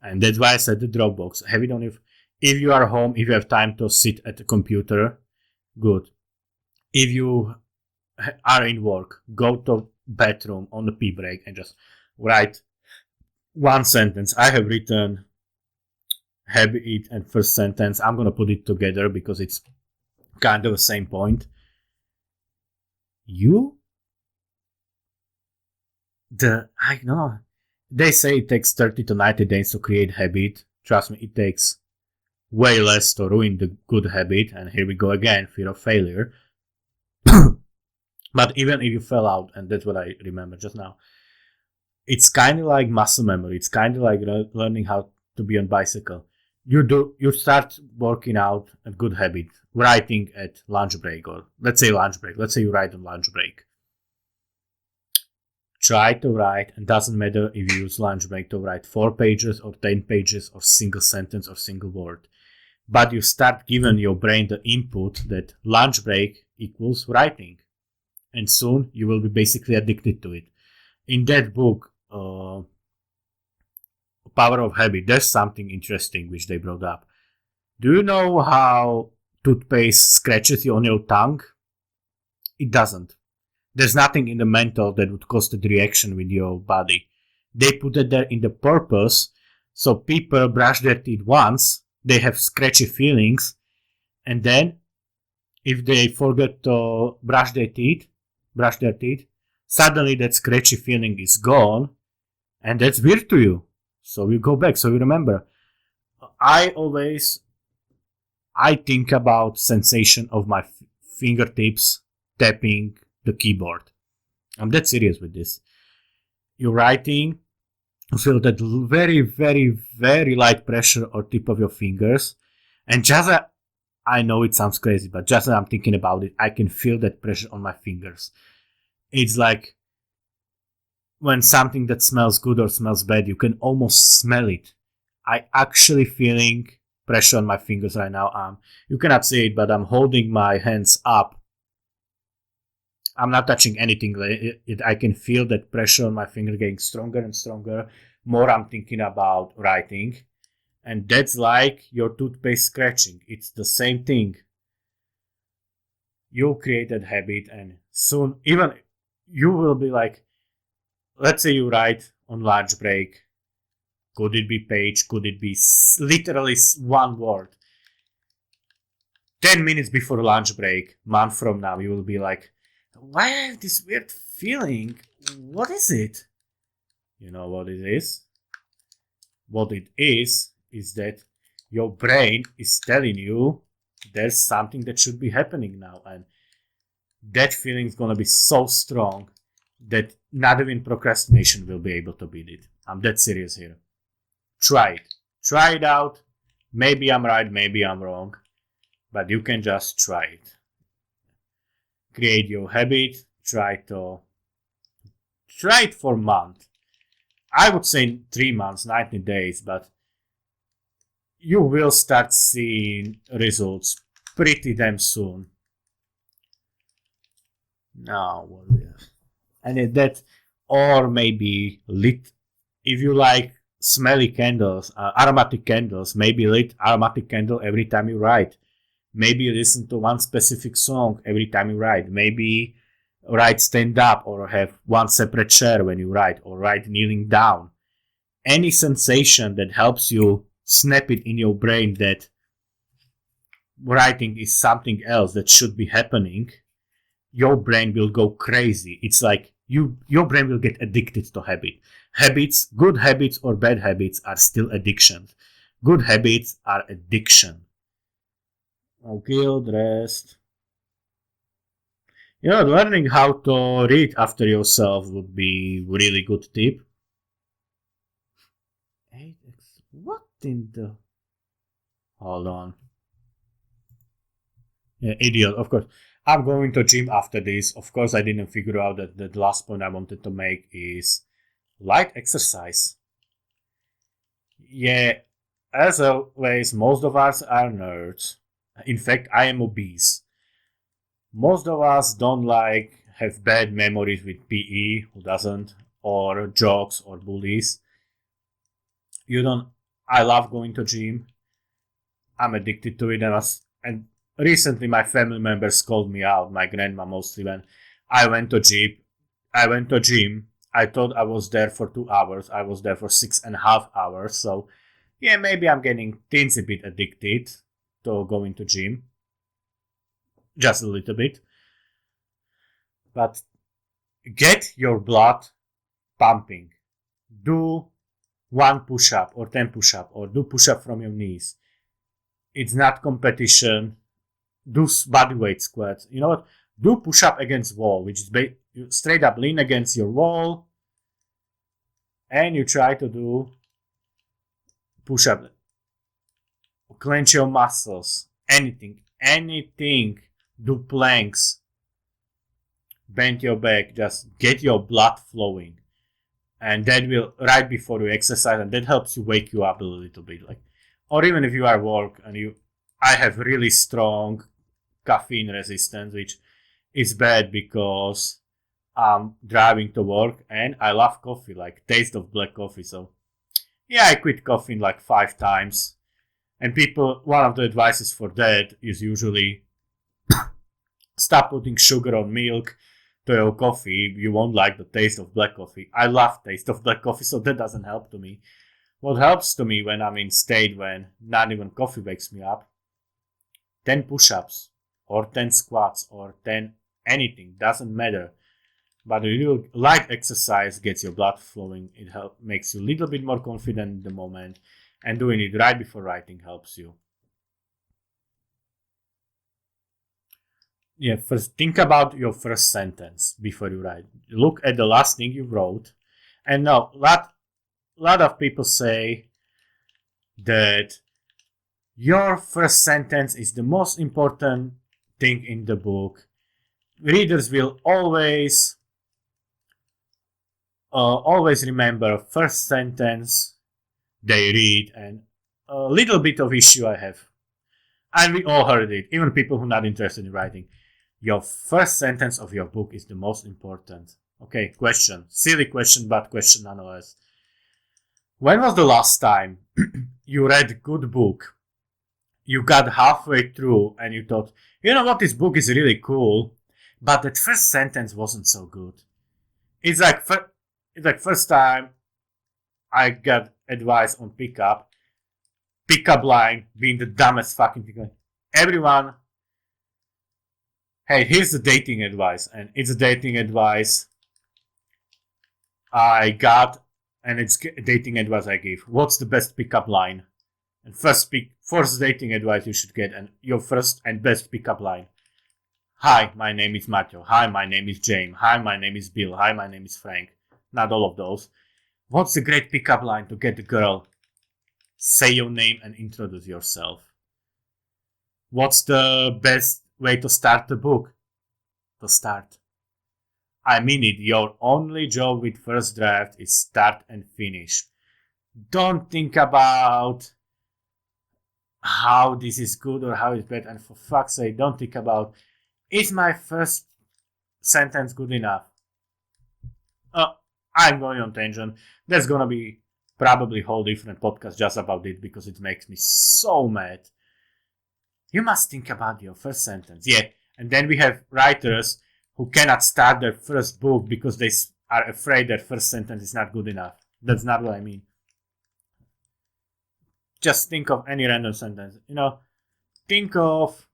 And that's why I said the Dropbox. Have it on if you are home, if you have time to sit at the computer, good. If you are in work, go to bathroom on the pee break and just write one sentence. I have written habit and first sentence. I'm gonna put it together because it's kind of the same point. I know they say it takes 30 to 90 days to create habit. Trust me, it takes way less to ruin the good habit. And here we go again, fear of failure. But even if you fell out, and that's what I remember just now, it's kind of like muscle memory. It's kind of like learning how to be on bicycle. You start working out a good habit, writing at lunch break, or let's say you write on lunch break. Try to write, and doesn't matter if you use lunch break to write 4 pages or 10 pages or single sentence or single word. But you start giving your brain the input that lunch break equals writing. And soon you will be basically addicted to it. In that book, Power of Habit, there's something interesting which they brought up. Do you know how toothpaste scratches you on your tongue? It doesn't. There's nothing in the mental that would cause that reaction with your body. They put it there in the purpose, so people brush their teeth once, they have scratchy feelings, and then if they forget to brush their teeth, suddenly that scratchy feeling is gone, and that's weird to you. So you go back, so you remember. I think about sensation of my fingertips tapping the keyboard. I'm that serious with this. You're writing, you feel that very, very, very light pressure or tip of your fingers, and just I know it sounds crazy, but just as I'm thinking about it, I can feel that pressure on my fingers. It's like when something that smells good or smells bad, you can almost smell it. I actually feeling pressure on my fingers right now. You cannot see it, but I'm holding my hands up. I'm not touching anything. I can feel that pressure on my finger getting stronger and stronger. More I'm thinking about writing. And that's like your toothpaste scratching. It's the same thing. You create that habit, and soon even you will be like, let's say you write on lunch break. Could it be page? Could it be literally one word? 10 minutes before lunch break, month from now, you will be like, why I have this weird feeling? What is it? You know what it is? What it is that your brain is telling you there's something that should be happening now. And that feeling is going to be so strong that not even procrastination will be able to beat it. I'm that serious here. Try it. Try it out. Maybe I'm right, maybe I'm wrong, but you can just try it. Create your habit, try it for a month. I would say 3 months, 90 days, but you will start seeing results pretty damn soon. Now, what we have? And that, or maybe lit. If you like smelly candles, aromatic candles, maybe lit aromatic candle every time you write. Maybe listen to one specific song every time you write. Maybe write stand up or have one separate chair when you write, or write kneeling down. Any sensation that helps you snap it in your brain that writing is something else that should be happening, your brain will go crazy. It's like your brain will get addicted to habits. Good habits or bad habits are still addictions. Good habits are addiction. Guild, rest. Learning how to read after yourself would be a really good tip. 8x. What in the... Hold on. Yeah, idiot, of course. I'm going to gym after this. Of course, I didn't figure out that the last point I wanted to make is light exercise. Yeah, as always, most of us are nerds. In fact, I am obese. Most of us don't have bad memories with PE, who doesn't, or jokes or bullies. I love going to gym. I'm addicted to it, and recently my family members called me out, my grandma mostly, when I went to gym. I thought I was there for 2 hours. I was there for 6.5 hours. So yeah, maybe I'm getting teensy bit addicted to going to gym. Just a little bit. But get your blood pumping. Do 1 push-up or 10 push-up, or do push-up from your knees. It's not competition. Do bodyweight squats. You know what? Do push-up against wall, which is you straight up lean against your wall, and you try to do push-up. Clench your muscles. Anything. Do planks. Bend your back. Just get your blood flowing. And that will, right before you exercise, and that helps you wake you up a little bit. Or even if you are at work and I have really strong caffeine resistance, which is bad because I'm driving to work and I love coffee, taste of black coffee. So yeah, I quit caffeine 5 times. And one of the advices for that is usually stop putting sugar on milk to your coffee. You won't like the taste of black coffee. I love taste of black coffee, so that doesn't help to me. What helps to me when I'm in state when not even coffee wakes me up, 10 push-ups or 10 squats or 10 anything, doesn't matter. But a little light exercise gets your blood flowing. It makes you a little bit more confident in the moment, and doing it right before writing helps you. Yeah, first think about your first sentence before you write. Look at the last thing you wrote. And now, a lot of people say that your first sentence is the most important thing in the book. Readers will always remember first sentence they read, and a little bit of issue I have. And we all heard it, even people who are not interested in writing. Your first sentence of your book is the most important. Okay, question. Silly question, but question nonetheless. When was the last time you read a good book? You got halfway through and you thought, you know what, this book is really cool, but that first sentence wasn't so good. It's like first time I got advice on pickup line being the dumbest fucking thing. Everyone, hey, here's the dating advice, and it's a dating advice I got, and it's dating advice I give. What's the best pickup line? And first dating advice you should get, and your first and best pickup line. Hi, my name is Matthew. Hi, my name is James. Hi, my name is Bill. Hi, my name is Frank. Not all of those. What's the great pickup line to get the girl? Say your name and introduce yourself. What's the best way to start the book? To start. I mean it, your only job with first draft is start and finish. Don't think about how this is good or how it's bad, and for fuck's sake, don't think about, is my first sentence good enough? I'm going on tangent. There's gonna be probably a whole different podcast just about it because it makes me so mad. You must think about your first sentence. Yeah, and then we have writers who cannot start their first book because they are afraid their first sentence is not good enough. That's not what I mean. Just think of any random sentence. Think of...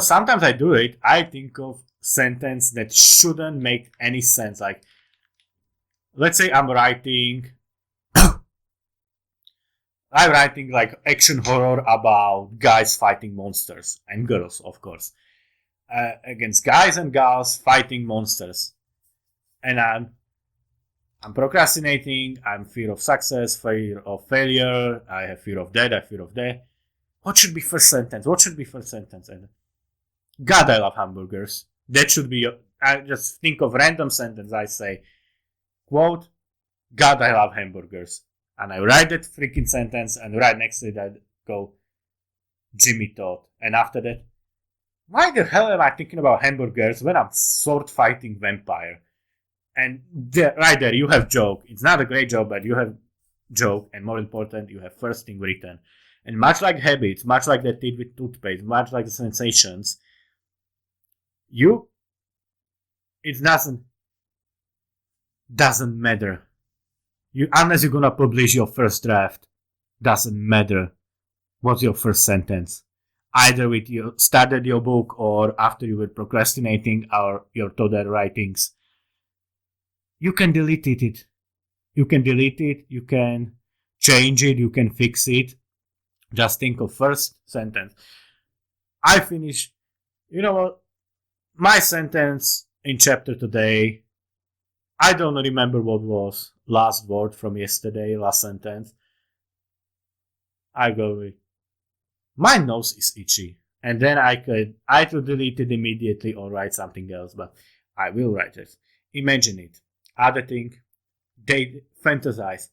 sometimes I do it. I think of sentence that shouldn't make any sense. Like, let's say I'm writing like action horror about guys fighting monsters and girls, of course, against guys and girls fighting monsters, and I'm procrastinating. I'm fear of success, fear of failure. I have fear of that. I fear of that. What should be first sentence? And God, I love hamburgers. That should be. I just think of random sentence. I say, quote, God, I love hamburgers. And I write that freaking sentence, and right next to it I go, Jimmy thought. And after that, why the hell am I thinking about hamburgers when I'm sword fighting vampire? And right there, you have joke. It's not a great joke, but you have joke, and more important, you have first thing written. And much like habits, much like that did with toothpaste, much like the sensations, it doesn't matter. Unless you're gonna publish your first draft, doesn't matter what's your first sentence. Either with you started your book or after you were procrastinating or your total writings. You can delete it. You can change it, you can fix it. Just think of first sentence. I finish. You know what? My sentence in chapter today, I don't remember what was last word from yesterday, last sentence. I go with, my nose is itchy. And then I could delete it immediately or write something else, but I will write it. Imagine it. Other thing, they fantasize.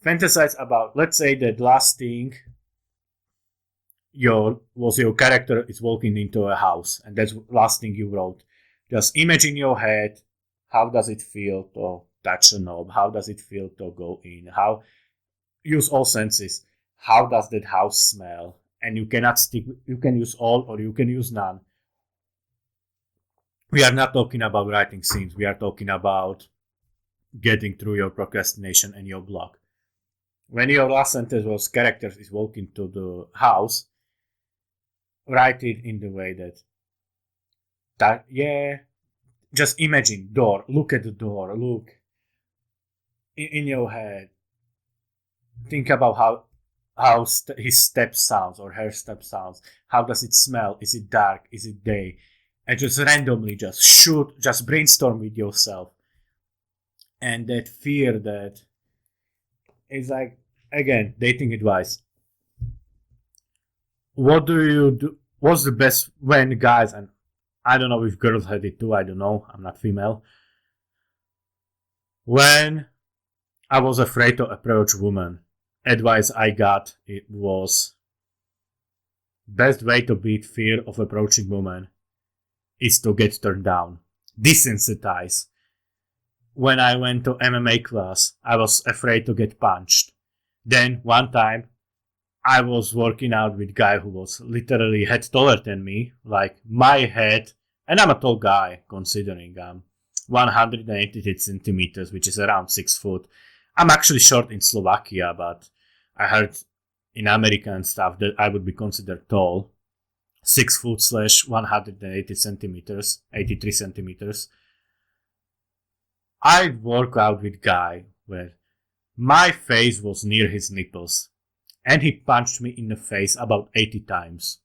Fantasize about, let's say that last thing, your character is walking into a house, and that's the last thing you wrote. Just imagine your head. How does it feel to touch a knob? How does it feel to go in? Use all senses. How does that house smell? And you can use all or you can use none. We are not talking about writing scenes. We are talking about getting through your procrastination and your block. When your last sentence was characters is walking to the house, write it in the way that just imagine door, look at the door, look in your head, think about how his step sounds or her step sounds, how does it smell, is it dark, is it day, and just randomly just brainstorm with yourself. And that fear that is like, again, dating advice. What do you do? What's the best when guys, and I don't know if girls had it too, I don't know, I'm not female. When I was afraid to approach women, advice I got, it was, best way to beat fear of approaching women is to get turned down. Desensitize. When I went to MMA class, I was afraid to get punched. Then one time, I was working out with a guy who was literally head taller than me, like my head, and I'm a tall guy, considering I'm 188 centimeters, which is around 6 foot. I'm actually short in Slovakia, but I heard in America and stuff that I would be considered tall. 6 foot / 180 centimeters, 83 centimeters. I work out with a guy where my face was near his nipples, and he punched me in the face about 80 times.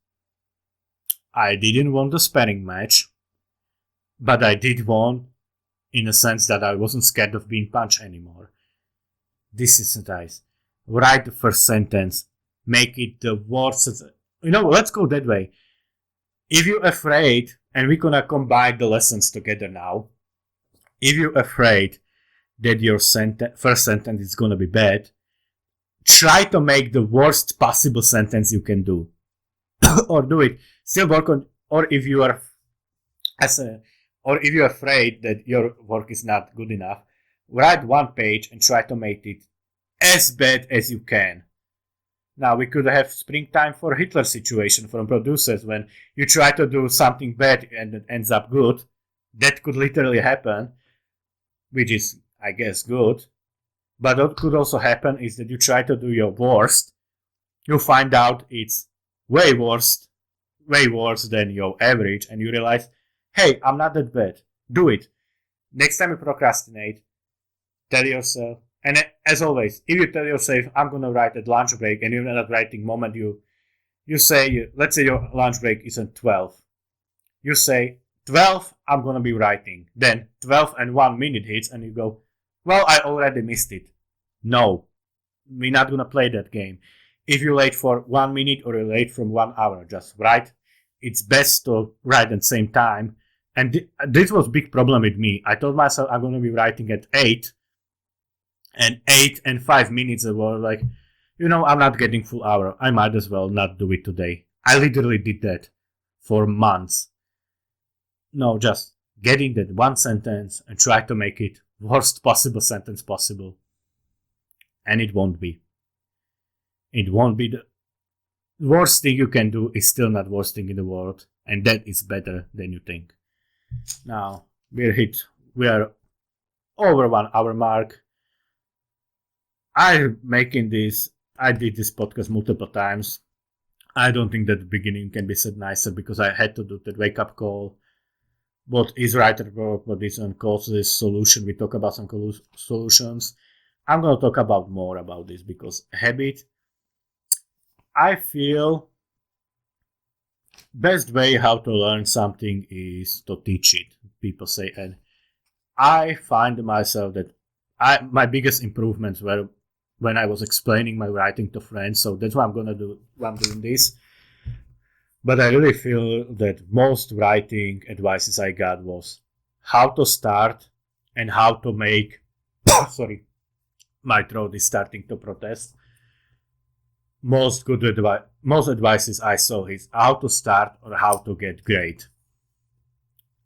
I didn't want a sparring match, but I did want, in a sense that I wasn't scared of being punched anymore. Desensitized. write the first sentence, make it the worst. Let's go that way. If you're afraid, and we're gonna combine the lessons together now, if you're afraid that your first sentence is gonna be bad, try to make the worst possible sentence you can do. Or do it. Still work on, or if you are or if you're afraid that your work is not good enough, write one page and try to make it as bad as you can. Now, we could have springtime for Hitler situation from producers when you try to do something bad and it ends up good. That could literally happen, which is, I guess, good. But what could also happen is that you try to do your worst, you find out it's way worse than your average, and you realize, hey, I'm not that bad. Do it. Next time you procrastinate, tell yourself, and as always, if you tell yourself, I'm going to write at lunch break, and you're not writing moment you say, let's say your lunch break is at 12. You say, 12, I'm going to be writing. Then 12 and 1 minute hits, and you go, well, I already missed it. No, we're not going to play that game. If you're late for 1 minute or you're late from 1 hour, just write. It's best to write at the same time. And this was a big problem with me. I told myself I'm going to be writing at 8. And 8 and 5 minutes were like, I'm not getting full hour. I might as well not do it today. I literally did that for months. No, just get in that one sentence and try to make it worst possible sentence possible. And it won't be. It won't be. The worst thing you can do is still not worst thing in the world. And that is better than you think. Now, we are over 1 hour mark. I did this podcast multiple times. I don't think that the beginning can be said nicer because I had to do that wake up call. What is writer work, what is uncauses solution. We talk about some solutions. I'm going to talk about more about this because habit, I feel best way how to learn something is to teach it, people say. And I find myself that my biggest improvements were when I was explaining my writing to friends. So that's what I'm doing this. But I really feel that most writing advices I got was how to start and how to make, sorry, my throat is starting to protest. Most advices I saw is how to start or how to get great.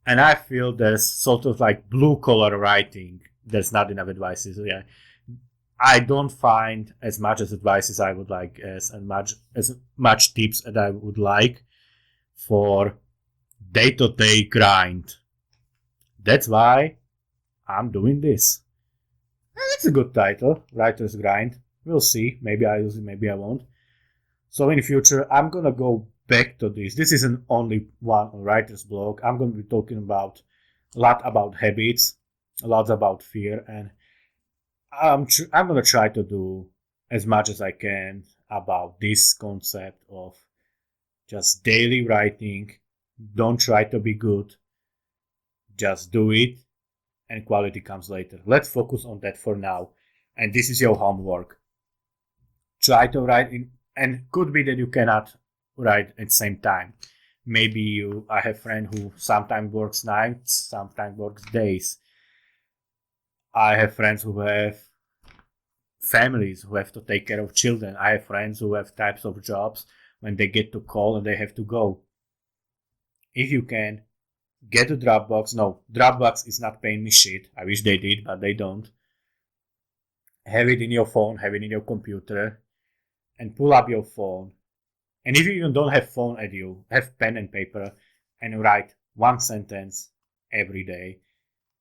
And I feel there's sort of like blue collar writing. There's not enough advices. Yeah. I don't find as much as advice as I would like, as much tips as I would like for day-to-day grind. That's why I'm doing this. And it's a good title, Writer's Grind. We'll see. Maybe I use it, maybe I won't. So in the future, I'm gonna go back to this. This isn't only one on Writer's Blog. I'm gonna be talking about a lot about habits, a lot about fear, and I'm going to try to do as much as I can about this concept of just daily writing. Don't try to be good. Just do it and quality comes later. Let's focus on that for now. And this is your homework. Try to write in, and could be that you cannot write at the same time. Maybe I have a friend who sometimes works nights, sometimes works days. I have friends who have families who have to take care of children. I have friends who have types of jobs when they get to call and they have to go. If you can, get a Dropbox. No, Dropbox is not paying me shit. I wish they did, but they don't. Have it in your phone, have it in your computer, and pull up your phone. And if you even don't have phone at you, have pen and paper and write one sentence every day.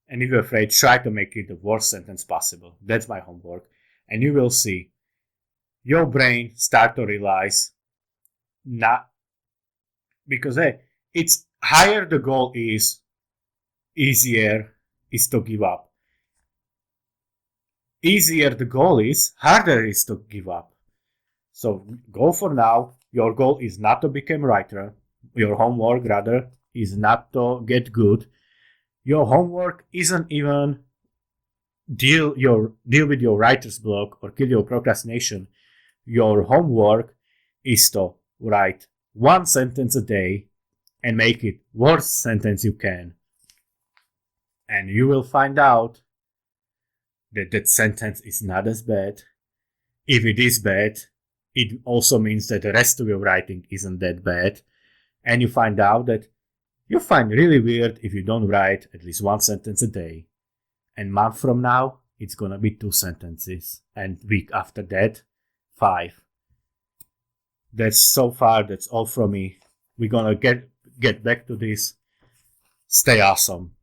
And if you're afraid, try to make it the worst sentence possible. That's my homework. And you will see your brain start to realize because it's higher the goal is, easier is to give up. Easier the goal is, harder is to give up. So go for now. Your goal is not to become a writer. Your homework, rather, is not to get good. Your homework isn't even deal with your writer's block or kill your procrastination, your homework is to write one sentence a day and make it worst sentence you can. And you will find out that that sentence is not as bad. If it is bad, it also means that the rest of your writing isn't that bad. And you find out that you find really weird if you don't write at least one sentence a day. And a month from now, it's gonna be 2 sentences. And week after that, 5. That's all from me. We're gonna get back to this. Stay awesome.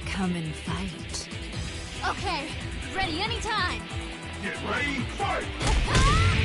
Come and fight. Okay, ready anytime. Get ready, fight!